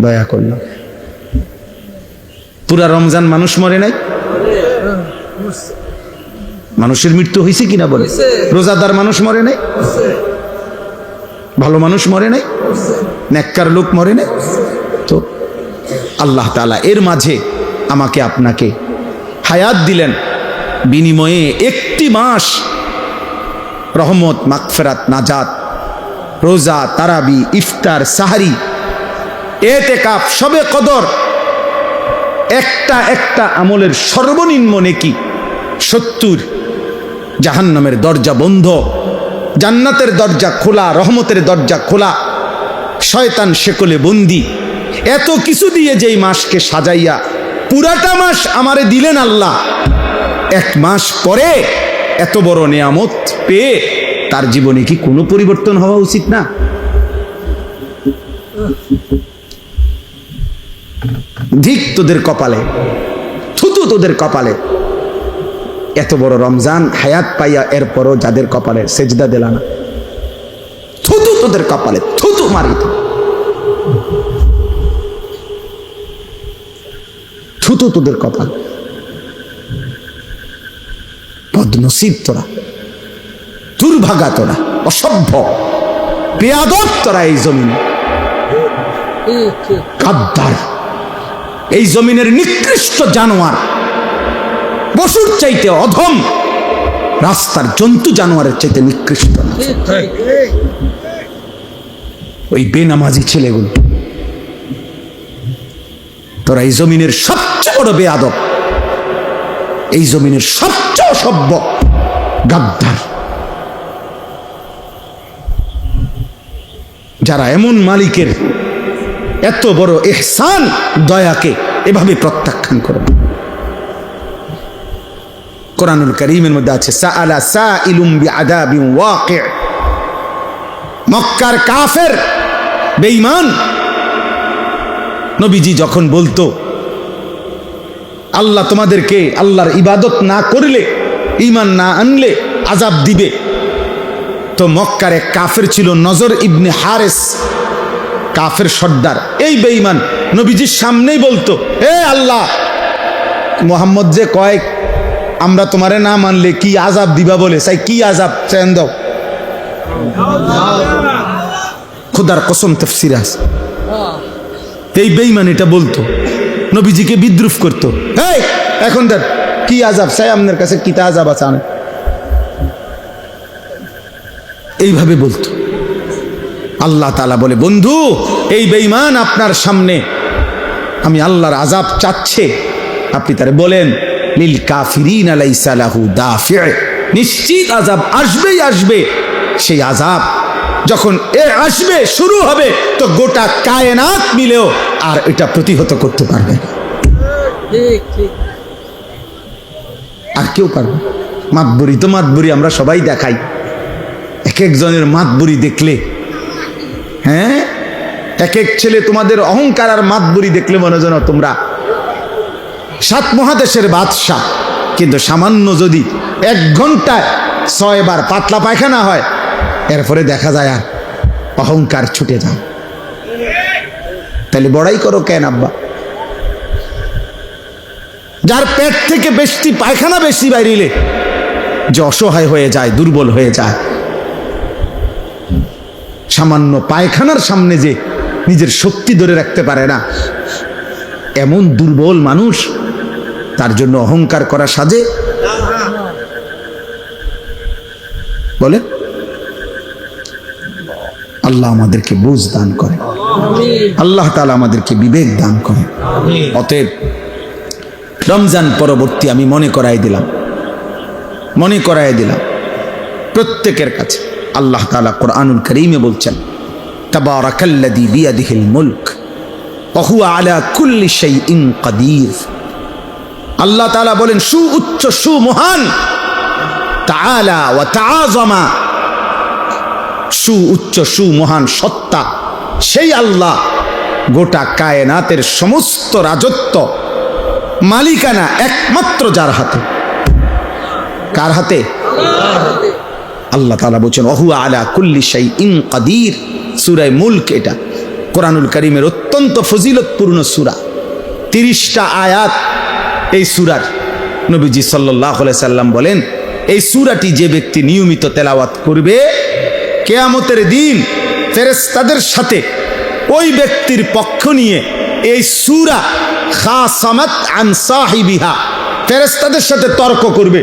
দয়া করলাম। পুরা রমজান মানুষ মরে নাই? মানুষের মৃত্যু হয়েছে কিনা বলে? রোজাদার মানুষ মরে নাই? ভালো মানুষ মরে নাই? নেককার লোক মরে নাই? তো আল্লাহ তাআলা এর মাঝে আমাকে আপনাকে হায়াত দিলেন, বিনিময়ে 1টি মাস রহমত, মাগফিরাত, নাজাত, রোজা, তারাবি, ইফতার, সাহারি, এতেকাফ, শবে কদর, একটা একটা আমলের সর্বনিম্ন নেকি 70। জাহান্নামের দরজা বন্ধ, জান্নাতের দরজা খোলা, রহমতের দরজা খোলা, শয়তান শেকলে বন্দি। এত কিছু দিয়ে যেই মাসকে সাজাইয়া পুরাটা মাস আমারে দিলেন আল্লাহ, এক মাস পরে এত বড় নিয়ামত পেয়ে তার জীবনে কি কোনো পরিবর্তন হওয়া উচিত না? ধিক তোদের কপালে, থুতু তোদের কপালে। এত বড় রমজান হায়াত পাইয়া এরপরও যাদের কপালে সেজদা দিলা না, থুতু তোদের কপালে, থুতু মারি, থুতু তোদের কপাল। বদনসিব তোরা, দুর্ভাগা তোরা, অসভ্য বেয়াদব তোরা এই জমিনে, গাদ্দার, এই জমিনের নিকৃষ্ট জানোয়ার, পশুর চাইতে অধম, রাস্তার জন্তু জানোয়ারের চাইতে নিকৃষ্ট না। ওই বেনামাজি ছেলেগুলো, তোরা এই জমিনের সবচেয়ে বড় বেয়াদব, এই জমিনের সবচেয়ে অসভ্য, গাদ্দার। যারা এমন মালিকের এত বড় ইহসান, দয়াকে এভাবে প্রত্যাখ্যান করে। কোরআনুল কারীমের মধ্যে আছে সাআলা সাইলুম বিআযাবিন ওয়াকি'। মক্কার কাফের বেঈমান নবীজি যখন বলতো আল্লাহ তোমাদেরকে আল্লাহর ইবাদত না করলে, ঈমান না আনলে আযাব দিবে, তো মক্কার এক কাফের ছিল নজর ইবনে হারেস, কাফের সর্দার। এই বেঈমান নবীজির সামনেই বলতো, হে আল্লাহ, মুহাম্মদ যে কয় আমরা তোমারে না মানলে কি আযাব দিবা বলে, চাই কি আযাব চান দাও। খোদার কসম তাফসীরে আছে। এই বেঈমান এটা বলতো, নবীজিকে বিদ্রুপ করতো। এই এখন দেখ কি আযাব চাই, আপনার কাছে কি তা আযাব আছে, এইভাবে বলতো। আল্লাহ তাআলা বলে, বন্ধু এই বেঈমান আপনার সামনে আমি আল্লাহর আযাব চাচ্ছে, আপনি তারে বলেন লিল কাফিরিনা লাইসা লাহু দাফি', নিশ্চিত আযাব আসবেই আসবে। সেই আযাব যখন আসবে, শুরু হবে, তো গোটা কায়নাত মিলেও আর এটা প্রতিহত করতে পারবে না, আর কেউ পারবে। মাতবুরি তো মাতবুরি আমরা সবাই দেখাই, এক একজনের মাতবুরি দেখলে, হ্যাঁ, এক এক ছেলে তোমাদের অহংকার আর মাতবুরি দেখলে মনে যেন তোমরা 7 মহাদেশের বাদশা। কিন্তু সামান্য যদি 1 ঘন্টায় 6 বার পাতলা পায়খানা হয়, এরপরে দেখা যায় আর অহংকার ছুটে যায়। তাহলে বড়াই করো কেন আব্বা? যার পেট থেকে বেশি পায়খানা বেশি বাইরিলে যে অসহায় হয়ে যায়, দুর্বল হয়ে যায়, সামান্য পায়খানার সামনে যে নিজের শক্তি ধরে রাখতে পারে না, এমন দুর্বল মানুষ, তার জন্য অহংকার করা সাজে? বলে আল্লাহ আমাদেরকে বুঝ দান করে, আল্লাহ তাআলা আমাদেরকে বিবেক দান করে। অতএব রমজান পরবর্তী আমি মনে করাই দিলাম প্রত্যেকের কাছে, আল্লাহ তাআলা কোরআনুল কারীমে বলছেন, তাবারাকাল্লাযী বিয়াদিহিল মুলক ওয়া হুয়া আলা কুল্লি শাইইন কাদির। আল্লাহ তাআলা বলেন, সুউচ্চ সুমহান, তাআলা ওয়া তাআযামা, সুউচ্চ সুমহান সত্তা সেই আল্লাহ, গোটা কায়নাতের সমস্ত রাজত্ব মালিকানা একমাত্র যার হাতে। কার হাতে? আল্লাহ তাআলা বলেন ওয়া হুয়া আলা কুল্লি শাইইন কাদির। সূরা মুলক এটা কোরআনুল কারীমের অত্যন্ত ফজিলতপূর্ণ সূরা, 30টা আয়াত এই সূরার। নবীজি সাল্লাল্লাহু আলাইহি সাল্লাম বলেন, এই সূরাটি যে ব্যক্তি নিয়মিত তেলাওয়াত করবে, কিয়ামতের দিন ফেরেশতাদের সাথে ওই ব্যক্তির পক্ষ নিয়ে এই সূরা খাসামাত আন সাহিবিহা, ফেরেশতাদের সাথে তর্ক করবে।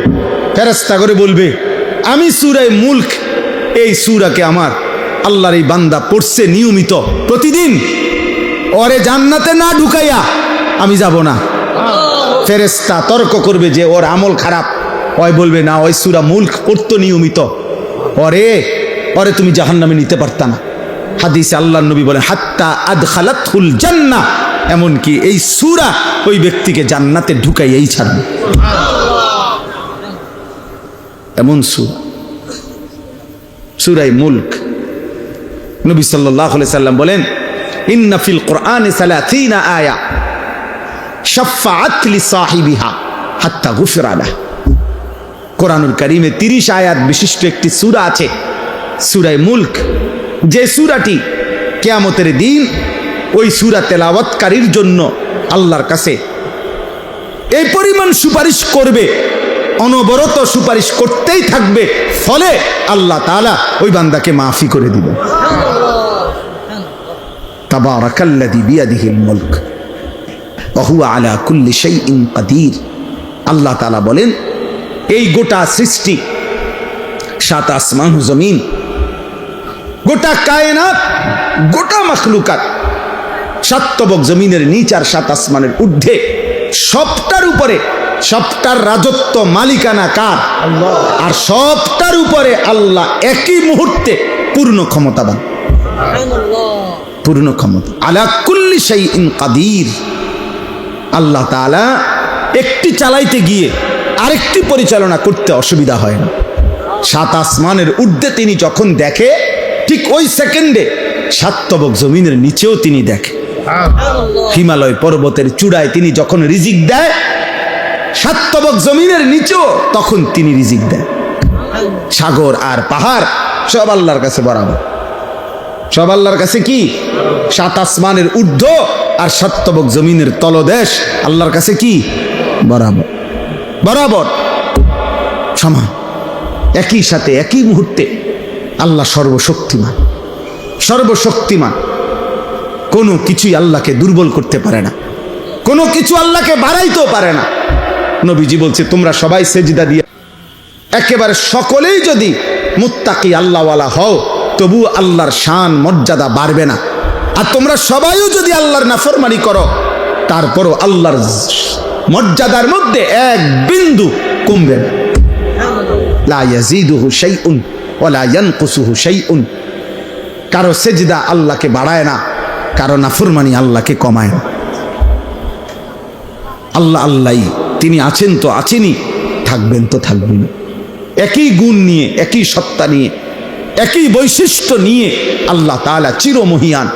ফেরেশতা করে বলবে, আমি সূরা মুলক, এই সূরাকে আমার আল্লাহর এই বান্দা পড়ছে নিয়মিত প্রতিদিন, ওরে জান্নাতে না ঢুকাইয়া আমি যাব না। ফেরেশতা তর্ক করবে যে ওর আমল খারাপ, ওই বলবে না ওই সূরা মুলক পড়তো নিয়মিত, ওরে তুমি জাহান্নামে নিতে পারতা না। হাদিসে আল্লাহর নবী বলেন হাত্তা আদখালাতুল জান্নাহ, এমনকি এই সূরা ওই ব্যক্তিকে জান্নাতে ঢুকাইয়াই ছাড়বে। এমন সূরা মুলক। নবী সাল্লাল্লাহু আলাইহি সাল্লাম বলেন ইন্না ফিল কোরআনে 30 আয়া শাফাআত লিসাহিবিহা হাত্তা গুফিরা লাহু। কোরআনুল কারীমে 30 আয়াত বিশিষ্ট একটি সূরা আছে, সূরা মুলক, যে সূরাটি কিয়ামতের দিন ওই সূরা তেলাওয়াতকারীর জন্য আল্লাহর কাছে এই পরিমাণ সুপারিশ করবে, অনবরত সুপারিশ করতেই থাকবে, ফলে আল্লাহ তাআলা ওই বান্দাকে মাফি করে দিবেন। তাবারাকাল্লাযী বিয়াদিহিল মুলক ওয়া হুয়া আলা কুল্লি শাইইন কাদির। আল্লাহ তাআলা বলেন এই গোটা সৃষ্টি, 7 আসমান ও জমিন, গোটা কায়নাত, গোটা মাখলুকাত, 7 তবক জমিনের নিচ আর 7 আসমানের ঊর্ধ্বে, সবটার উপরে, সবটার রাজত্ব মালিকানা কার? আল্লাহ। আর সবটার উপরে আল্লাহ একই মুহূর্তে পূর্ণ ক্ষমতাবান, পূর্ণ ক্ষমতা, আলা কুল্লি শাইইন কাদির। আল্লাহ তাআলা একটি চালাইতে গিয়ে আরেকটি পরিচালনা করতে অসুবিধা হয় না। 7 আসমানের ঊর্ধ্বে তিনি যখন দেখে, ঠিক ওই সেকেন্ডে 7 তবক জমিনের নিচেও তিনি দেখে। হিমালয় পর্বতের চূড়ায় তিনি যখন রিজিক দেয়, 7 তবক জমিনের নিচেও তখন তিনি রিজিক দেয়। সাগর আর পাহাড় সব আল্লাহর কাছে বরাবর, সব আল্লাহর কাছে কি? 7 আসমানের ঊর্ধ্ব আর 7 তবক জমিনের তলদেশ আল্লাহর কাছে কি? বরাবর, বরাবর সমান, একই সাথে একই মুহূর্তে। আল্লাহ সর্বশক্তিমান, সর্বশক্তিমান, কোনো কিছুই আল্লাহকে দুর্বল করতে পারে না, কোনো কিছু আল্লাহকে বাড়াইতেও পারে না। নবীজি বলছে তোমরা সবাই সেজদা দিয়ে একেবারে সকলেই যদি মুত্তাকি আল্লাহওয়ালা হও, তবু আল্লাহর শান মর্যাদা বাড়বে না। আর তোমরা সবাইও যদি আল্লাহর নাফরমানি করো, তারপরও আল্লাহর মর্যাদার মধ্যে এক বিন্দু কমবে না। লা ইয়াজিদুহু শাইউন ওয়া লা ইয়ানকুসুহু শাইউন। কারো সেজদা আল্লাহকে বাড়ায় না, কারো নাফরমানি আল্লাহকে কমায় না। আল্লাহ আল্লাহই, তিনি আছেন তো আছেনই, থাকবেন তো থাকবেন। একই গুণ নিয়ে, একই সত্তা নিয়ে, একই বৈশিষ্ট্য নিয়ে আল্লাহ তাআলা চিরমহিয়ান,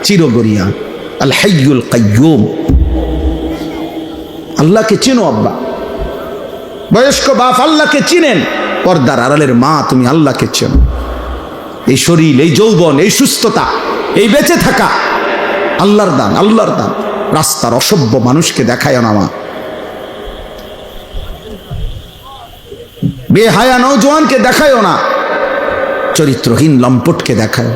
চিরগরিয়ান, আল হাইয়ুল কাইয়্যুম। আল্লাহকে চেনো আব্বা, বয়স্ক বাপ আল্লাহকে চিনেন, পর্দার আড়ালের মা তুমি আল্লাহকে চেনো। এই শরীর, এই যৌবন, এই সুস্থতা, এই বেঁচে থাকা আল্লাহর দান, আল্লাহর দান। রাস্তার অসভ্য মানুষকে দেখায় না, মা বেহায়া নওজোয়ানকে দেখায় না, চরিত্রহীন লম্পটকে দেখায়।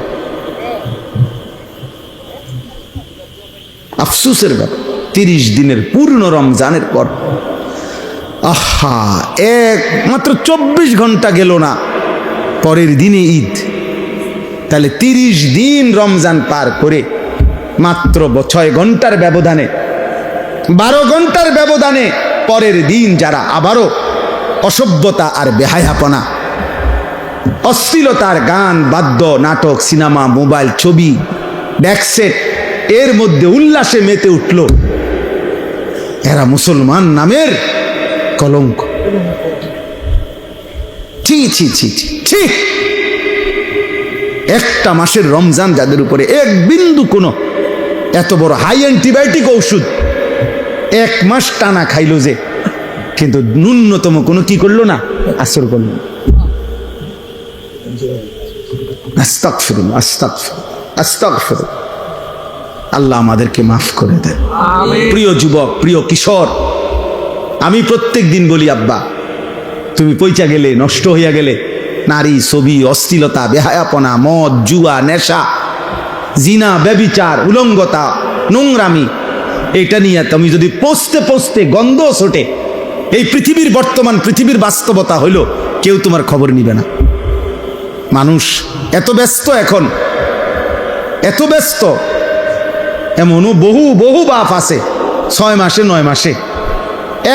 আফসোসের ব্যাপার, 30 দিনের পূর্ণ রমজানের পর, আহা, মাত্র 24 ঘন্টা গেল না, পরের দিনে ঈদ। তাহলে 30 দিন রমজান পার করে মাত্র 6 ঘন্টার ব্যবধানে, 12 ঘন্টার ব্যবধানে পরের দিন যারা আবারও অসভ্যতা আর বেহায়াপনা, অশ্লীলতার গান, বাদ্য, নাটক, সিনেমা, মোবাইল, ছবি, ব্যাকসেট, এর মধ্যে উল্লাসে মেতে উঠল, এরা মুসলমান নামের কলঙ্ক। ছি ছি ছি ছি। একটা মাসের রমজান যাদের উপরে এক বিন্দু কোনো এত বড় হাই অ্যান্টিবায়োটিক ঔষধ 1 মাস টানা খাইলো যে, কিন্তু ন্যূনতম কোনো কি করলো না, আসর করলো না। আস্তাগফিরুল্লাহ, আস্তাগফিরুল্লাহ, আস্তাগফিরুল্লাহ। আল্লাহ আমাদেরকে মাফ করে দেন। প্রিয় যুবক, প্রিয় কিশোর, আমি প্রত্যেক দিন বলি আব্বা, তুমি পয়চা গেলে, নষ্ট হইয়া গেলে, নারী, ছবি, অশ্লীলতা, বেহায়াপনা, মদ, জুয়া, নেশা, জিনা, ব্যভিচার, উলঙ্গতা, নোংরামি, এটা নিয়ে তুমি যদি পৌঁছতে পৌঁছতে গন্ধ ছোটে, এই পৃথিবীর বর্তমান পৃথিবীর বাস্তবতা হইল কেউ তোমার খবর নিবে না। মানুষ এত ব্যস্ত, এখন এত ব্যস্ত, এমনও বহু বহু বাপ আছে 6 মাসে 9 মাসে,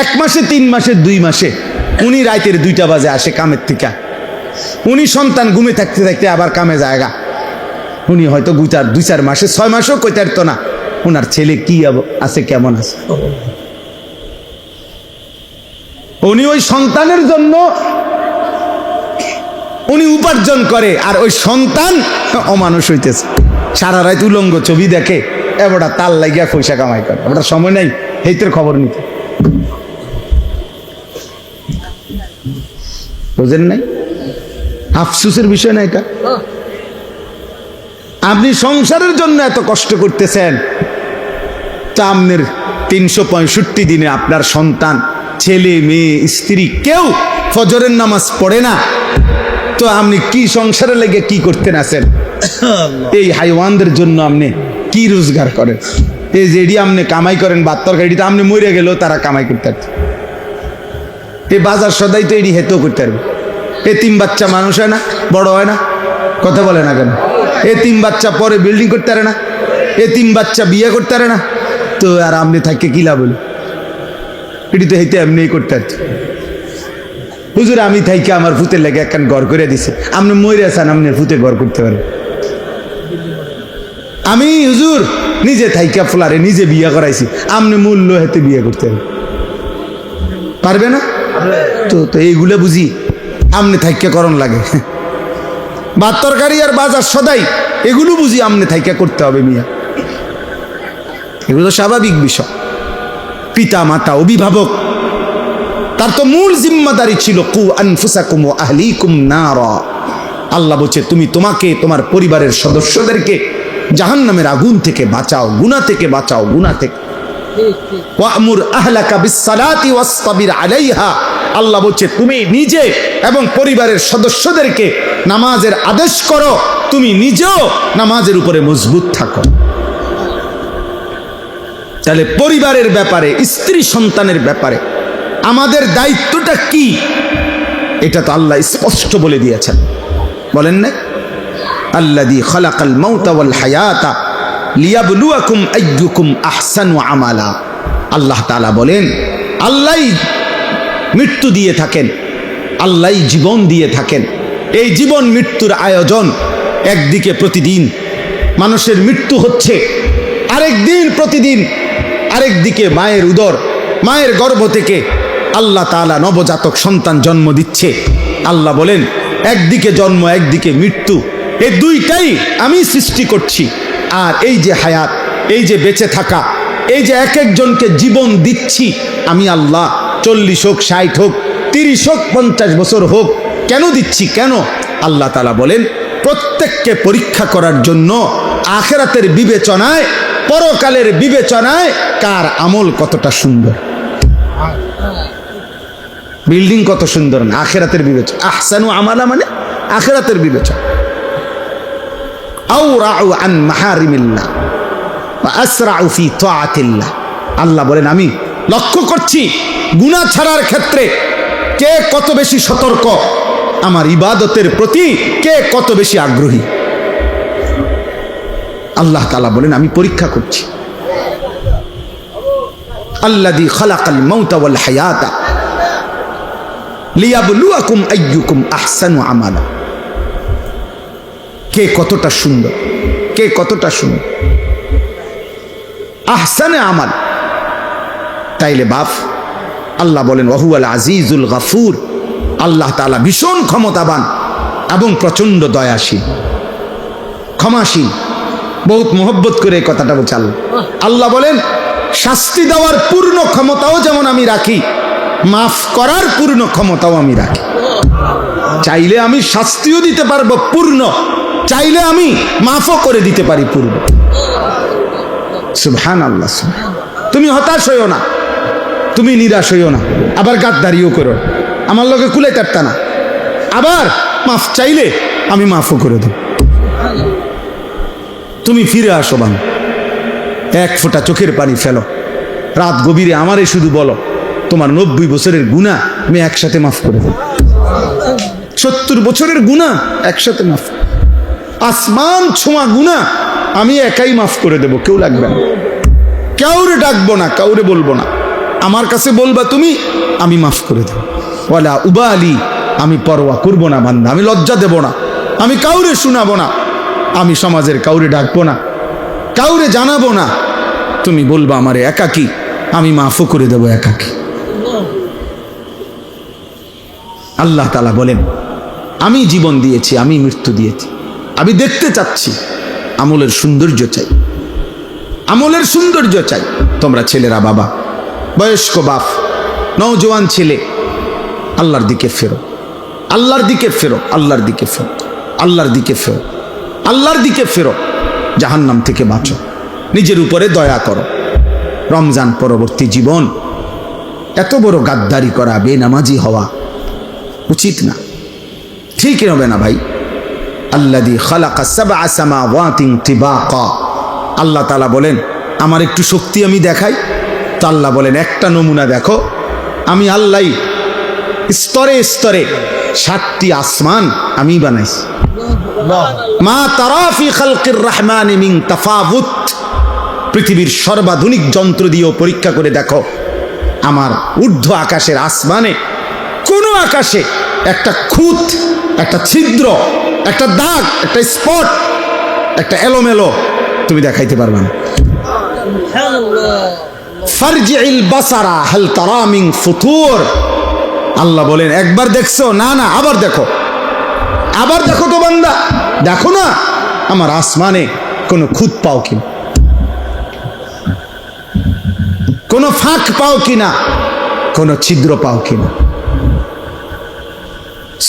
1 মাসে 3 মাসে 2 মাসে উনি রাতের 2টা বাজে আসে কামের থেকে, উনি সন্তান ঘুমে থাকতে থাকতে আবার কামে জায়গা, উনি হয়তো 2-4 মাসে 6 মাসেও কইতে পারতো না ওনার ছেলে কি আছে কেমন আছে। উনি ওই সন্তানের জন্য উনি উপার্জন করে, আর ওই সন্তান অমানুষ হইতেছে, সারা রাত উলঙ্গ ছবি দেখে, এবারটা তাল লাগিয়া পয়সা কামাই করে, এবারটা সময় নাই হেইতের খবর নিতে। বুঝেন নাই? আফসোসের বিষয় না এটা। আপনি সংসারের জন্য এত কষ্ট করতেছেন, তা আপনার 365 দিনে আপনার সন্তান, ছেলে মেয়ে, স্ত্রী কেউ ফজরের নামাজ পড়ে না, তো আপনি কি সংসারে লেগে কি করতেন আছেন? এই হাইওয়ানদের জন্য আপনি কি রোজগার করেন? এই যে এডি আপনি কামাই করেন ভাত তরকারিটা, আপনি মরে গেলেও তারা কামাই করতে পারত। এই বাজার সদাই তো এডি হেতেও করতে পারবে। এতিম বাচ্চা মানুষ হয় না, বড় হয় না, কথা বলে না কেন? এতিম বাচ্চা পরে বিল্ডিং করতে পারে না, এতিম বাচ্চা বিয়ে করতে পারে না, তো আর আপনি থাকে কি লাভ হলো? এটি তো হেঁটে এমনি করতে পারত। হুজুর আমি থাইকে আমার ফুতের লেগে একখান ঘর করে দিছে, আপনি মরে আছেন, আপনি ফুতে ঘর করতে পারেন। আমি হুজুর নিজে থাইকা ফ্লারে নিজে বিয়ে করাইছি, আপনি মূল্য হেতে বিয়ে করতে পারবে না? তো এইগুলো বুঝি আমনে থাইকা করণ লাগে। ভাত তরকারি আর বাজার সদাই এগুলো বুঝি আমনে থাইকা করতে হবে মিয়া, এগুলো স্বাভাবিক বিষয়। পিতা মাতা অভিভাবক, তার তো মূল জিম্মাদারি ছিল কু আনফুসাকুম ওয়া আহলিকুম নারা। আল্লাহ বলছে তুমি তোমাকে তোমার পরিবারের সদস্যদেরকে জাহান্নামের আগুন থেকে বাঁচাও, গুনাহ থেকে বাঁচাও, গুনাহ থেকে। ওয়া'মুর আহলাকা বিস-সালাতি ওয়াসতাবির আলাইহা। আল্লাহ বলছে তুমি নিজে এবং পরিবারের সদস্যদেরকে নামাজের আদেশ করো, তুমি নিজেও নামাজের উপরে মজবুত থাকো। তাহলে পরিবারের ব্যাপারে, স্ত্রী সন্তানের ব্যাপারে আমাদের দায়িত্বটা কি, এটা তো আল্লাহ স্পষ্ট বলে দিয়েছেন। বলেন না, আল্লাযী খালাকাল মাউতা ওয়াল হায়াতা লিয়াবলুয়াকুম আইয়ুকুম আহসানু আমালা। আল্লাহ তাআলা বলেন আল্লাহই মৃত্যু দিয়ে থাকেন, আল্লাহই জীবন দিয়ে থাকেন। এই জীবন মৃত্যুর আয়োজন, একদিকে প্রতিদিন মানুষের মৃত্যু হচ্ছে, আরেকদিন প্রতিদিন আরেকদিকে মায়ের উদর, মায়ের গর্ভ থেকে আল্লাহ তাআলা নবজাতক সন্তান জন্ম দিচ্ছে। আল্লাহ বলেন একদিকে জন্ম একদিকে মৃত্যু, এই দুইটাই আমি সৃষ্টি করছি। আর এই যে হায়াত, এই যে বেঁচে থাকা, এই যে এক একজনকে জীবন দিচ্ছি আমি আল্লাহ, 40 হোক 60 হোক 30 হোক 50 বছর হোক, কেন দিচ্ছি? কেন? আল্লাহ তাআলা বলেন প্রত্যেককে পরীক্ষা করার জন্য, আখিরাতের বিবেচনায়, পরকালের বিবেচনায় কার আমল কতটা সুন্দর। বিল্ডিং কত সুন্দর না, আখিরাতের বিবেচনা। আহসানু আমালা মানে আখিরাতের বিবেচনা। আওরাউ আন মাহারিমিল্লাহ ওয়া আসরাউ ফি তাআতিল্লাহ। আল্লাহ বলেন আমি লক্ষ্য করছি গুনাহ ছাড়ার ক্ষেত্রে কে কত বেশি সতর্ক, আমার ইবাদতের প্রতি কে কত বেশি আগ্রহী। আল্লাহ তাআলা বলেন আমি পরীক্ষা করছি। আল্লাযী খালাকাল মাউতা ওয়াল হায়াতা লিয়াবলুয়াকুম আইয়ুকুম আহসানু আমালা। কে কতটা সুন্দর, কে কতটা সুন্দর, আহসানে আমাল। তাইলে বাপ আল্লাহ বলেন ওয়াহুয়াল আজিজুল গাফুর। আল্লাহ তাআলা ভীষণ ক্ষমতাবান এবং প্রচন্ড দয়াশীল, ক্ষমাশীল। বহুত মোহব্বত করে এই কথাটা বলছে আল্লাহ। আল্লাহ বলেন শাস্তি দেওয়ার পূর্ণ ক্ষমতাও যেমন আমি রাখি, মাফ করার পূর্ণ ক্ষমতাও আমি রাখি। চাইলে আমি শাস্তিও দিতে পারবো পূর্ণ, চাইলে আমি মাফও করে দিতে পারি পূর্ণ। সুবহানাল্লাহ। তুমি হতাশ হইও না, তুমি নিরাশ হইও না, আবার গাদ্দারিও করো, আমার লগে কুলাইতে পারতা না, আবার মাফ চাইলে আমি মাফও করে দেব। তুমি ফিরে আসো বাং, এক ফোঁটা চোখের পানি ফেলো, রাত গভীরে আমারে শুধু বলো তোমার 90 বছরের গুনাহ আমি একসাথে মাফ করে দেব। 70 বছরের গুনাহ একসাথে মাফ, আসমান ছোঁয়া গুনাহ আমি একাই মাফ করে দেব, কেউ লাগবে না, কাউরে ডাকবো না, কাউরে বলবো না, আমার কাছে বলবা তুমি, আমি মাফ করে দেব। ওয়ালা উবালি, আমি পরোয়া করব না বান্দা, আমি লজ্জা দেব না, আমি কাউরে শোনাবো না, আমি সমাজের কাউরে ডাকবো না, কাউরে জানাবো না, তুমি বলবা আমারে একাকী, আমি মাফও করে দেব একাকী। আল্লাহ তাআলা বলেন আমি জীবন দিয়েছি, আমি মৃত্যু দিয়েছি, আমি দেখতে চাচ্ছি, আমলের সৌন্দর্য চাই, আমলের সৌন্দর্য চাই। তোমরা ছেলেরা, বাবা, বয়স্ক বাপ, নওজোয়ান ছেলে, আল্লাহর দিকে ফেরো, আল্লাহর দিকে ফেরো, আল্লাহর দিকে ফেরো, আল্লাহর দিকে ফেরো, আল্লাহর দিকে ফেরো, জাহান্নাম থেকে বাঁচো, নিজের উপরে দয়া করো। রমজান পরবর্তী জীবন এত বড় গাদ্দারি করা, বেনামাজি হওয়া উচিত না, ঠিক হবে না ভাই। আল্লাযী খালাকা সাবআ সামাওয়াতিন তিবাকা, আল্লাহ তাআলা বলেন আমার একটু শক্তি আমি দেখাই, তো আল্লাহ বলেন একটা নমুনা দেখো, আমি আল্লাহ স্তরে স্তরে 7টি আসমান আমি বানাইছি। মা তারা ফি খালকির রহমানি মিন তাফাউত, পৃথিবীর সর্বাধুনিক যন্ত্র দিয়েও পরীক্ষা করে দেখো, আমার ঊর্ধ্ব আকাশের আসমানে কোন আকাশে একটা খুঁত, একটা ছিদ্র, একটা দাগ, একটা স্পট, একটা এলোমেলো তুমি দেখাইতে পারবে না। ফারজিল বাসারা হাল তারা মিন ফুতুর, আল্লাহ বলেন একবার দেখছো, না না আবার দেখো, আবার দেখো তো বান্দা, দেখো না আমার আসমানে কোনো খুঁত পাও কিনা, কোনো ফাঁক পাও কিনা, কোনো ছিদ্র পাও কিনা।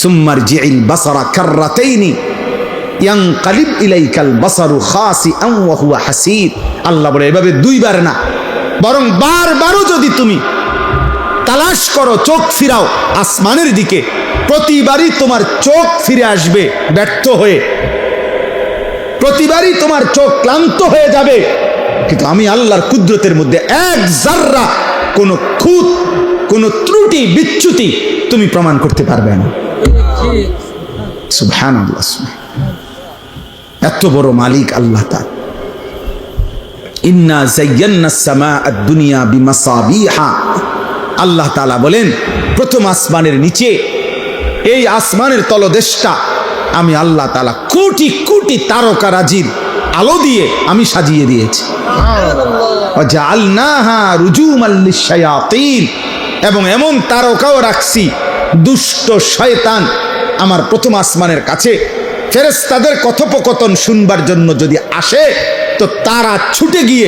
সুম্মারজিল বাসারা কাররাতাইনি ইয়ানকালিব ইলাইকাল বাসারু খাসিআন ওয়া হুয়া হাসীর, আল্লাহ বলে এভাবে দুইবার না, বরং বারবারও যদি তুমি তালাশ করো, চোখ ফিরাও আসমানের দিকে, প্রতিবারই তোমার চোখ ফিরে আসবে ব্যর্থ হয়ে, প্রতিবারই তোমার চোখ ক্লান্ত হয়ে যাবে, কিন্তু আমি আল্লাহর কুদরতের মধ্যে এক জাররা কোনো খুঁত, কোনো ত্রুটি বিচ্যুতি তুমি প্রমাণ করতে পারবে না। সুবহানাল্লাহ, এত বড় মালিক আল্লাহ তাআলা। ইন্না যায়্যানাস সামাআদ দুনিয়া বিমাসাবিহা, আল্লাহ তাআলা বলেন প্রথম আসমানের নিচে, এই আসমানের তলদেশটা আমি আল্লাহ তাআলা কোটি কোটি তারকারাজির আলো দিয়ে আমি সাজিয়ে দিয়েছি। ওয়া জাআলনাহা রুজুমান লিশ-শায়াতিন, এবং এমন তারকাও রাখছি, দুষ্ট শয়তান আমার প্রথম আসমানের কাছে ফেরেশতাদের কথোপকথন শুনবার জন্য যদি আসে, তো তারা ছুটে গিয়ে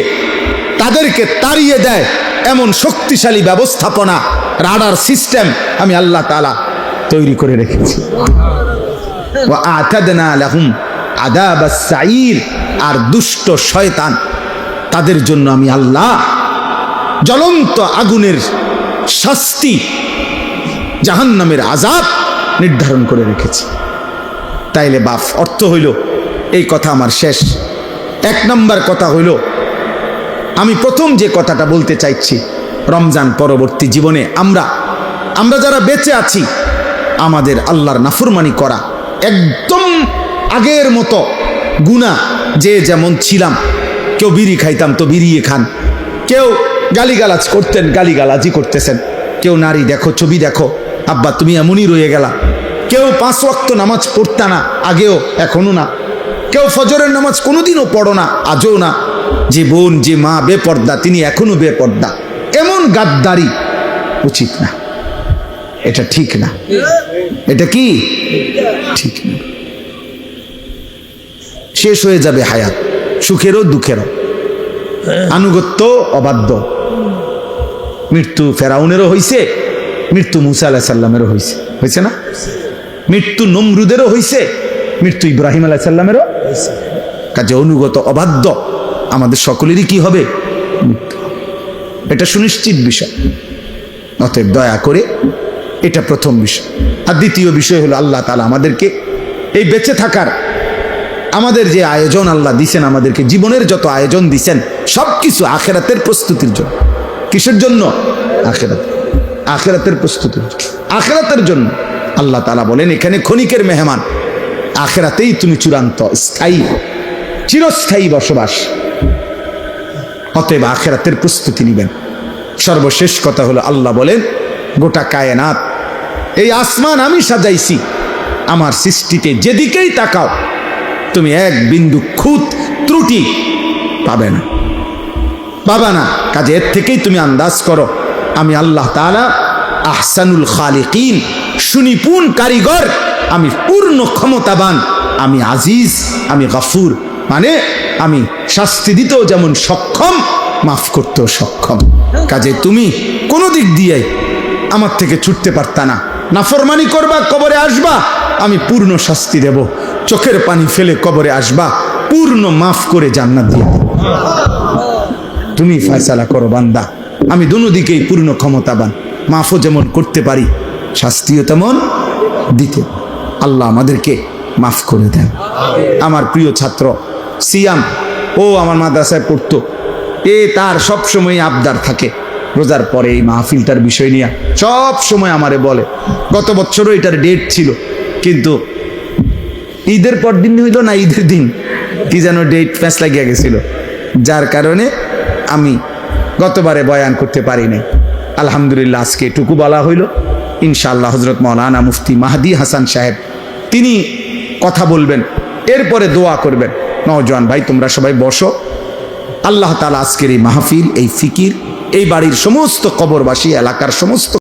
তাদেরকে তাড়িয়ে দেয়, এমন শক্তিশালী ব্যবস্থাপনা, রাডার সিস্টেম আমি আল্লাহ তাআলা তৈরি করে রেখেছি। ওয়া আতাদনা লাহুম আযাবাস সাঈর, আর দুষ্ট শয়তান তাদের জন্য আমি আল্লাহ জ্বলন্ত আগুনের শাস্তি, জাহান্নামের আযাব নির্ধারণ করে রেখেছি। তাইলে বাপ, অর্থ হইল এই কথা আমার শেষ। 1 নম্বর কথা হইল, আমি প্রথম যে কথাটা বলতে চাইছি, রমজান পরবর্তী জীবনে আমরা যারা বেঁচে আছি, আমাদের আল্লাহর নাফরমানি করা একদম আগের মতো গুনাহ, যে যেমন ছিলাম, কেউ বিড়ি খাইতাম তো বিড়িয়ে খান, কেউ গালিগালাজ করতেন গালিগালাজি করতেছেন, কেউ নারী দেখো, ছবি দেখো, আব্বা তুমি এমনই রয়ে গেলা, কেউ 5 ওয়াক্ত নামাজ পড়তা না, আগেও এখনো না, কেউ ফজরের নামাজ কোনোদিনও পড়ো না, আজও না, যে বোন যে মা বেপর্দা তিনি এখনো বেপর্দা, এমন গাদ্দারি উচিত না, এটা ঠিক না। এটা কি ঠিক না? শেষ হয়ে যাবে হায়াত, সুখেরও দুঃখেরও, আনুগত্য অবাধ্য। মৃত্যু ফেরাউনেরও হইছে, মৃত্যু মুসা আলাইহিস সালামেরও হইছে, হয়েছে না? মৃত্যু নমরুদেরও হইছে, মৃত্যু ইব্রাহিম আলাইহিস সালামেরও হইছে। কাজে অনুগত অবাধ্য আমাদের সকলেরই কি হবে? মৃত্যু। এটা সুনিশ্চিত বিষয়। অতএব দয়া করে এটা প্রথম বিষয়। আর দ্বিতীয় বিষয় হলো, আল্লাহ তাআলা আমাদেরকে এই বেঁচে থাকার আমাদের যে আয়োজন আল্লাহ দিছেন, আমাদেরকে জীবনের যত আয়োজন দিছেন সবকিছু আখিরাতের প্রস্তুতির জন্য। কিসের জন্য? আখিরাত, আখিরাতের প্রস্তুতির জন্য, আখিরাতের জন্য আল্লাহ তাআলা বলেন এখানে ক্ষণিকের মেহমান, আখিরাতেই তুমি চূড়ান্ত স্থায়ী চিরস্থায়ী বসবাস। অতএব আখিরাতের প্রস্তুতি নেবেন। সর্বশেষ কথা হলো আল্লাহ বলেন গোটা কায়নাত, এই আসমান আমি সাজাইছি, আমার সৃষ্টিতে যেদিকেই তাকাও তুমি এক বিন্দু খুঁত ত্রুটি পাবে না, কাজে এর থেকেই তুমি আন্দাজ করো আমি আল্লাহ তাআলা আহসানুল খালিকিন, সুনিপুণ কারিগর, আমি পূর্ণ ক্ষমতাবান, আমি আজিজ, আমি গফুর, মানে আমি শাস্তি দিতেও যেমন সক্ষম, মাফ করতেও সক্ষম। কাজে তুমি কোনো দিক দিয়ে আমার থেকে ছুটতে পারতা না। নাফরমানি করবা, কবরে আসবা, আমি পূর্ণ শাস্তি দেব। চোখের পানি ফেলে কবরে আসবা, পূর্ণ মাফ করে জান্নাত দিয়ে দেব। তুমি ফয়সালা করো বান্দা, আমি দুনো দিকেই পূর্ণ ক্ষমতাবান, মাফও যেমন করতে পারি, শাস্তিও তেমন দিতে। আল্লাহ আমাদেরকে মাফ করে দেন। আমার প্রিয় ছাত্র সিয়াম, ও আমার মাদ্রাসায় পড়তো, তার সব সময় আবদার থাকে রোজার পরে এই মাহফিলটার বিষয় নিয়ে সব সময় আমারে বলে। গত বছরও এটার ডেট ছিল, কিন্তু ঈদের পর দিন হইল না, ঈদের দিন কি যেন ডেট প্যাঁচ লাগিয়া গেছিল, যার কারণে আমি গতবারে বয়ান করতে পারি নাই। আলহামদুলিল্লাহ আজকে এটুকু বলা হইল। ইনশাআল্লাহ হযরত মাওলানা মুফতি মাহদি হাসান সাহেব তিনি কথা বলবেন, এরপরে দোয়া করবেন। নওজোয়ান ভাই তোমরা সবাই বসো। আল্লাহ তাআলা আজকের এই মাহফিল, এই ফিকির, এই বাড়ির সমস্ত কবরবাসী, এলাকার সমস্ত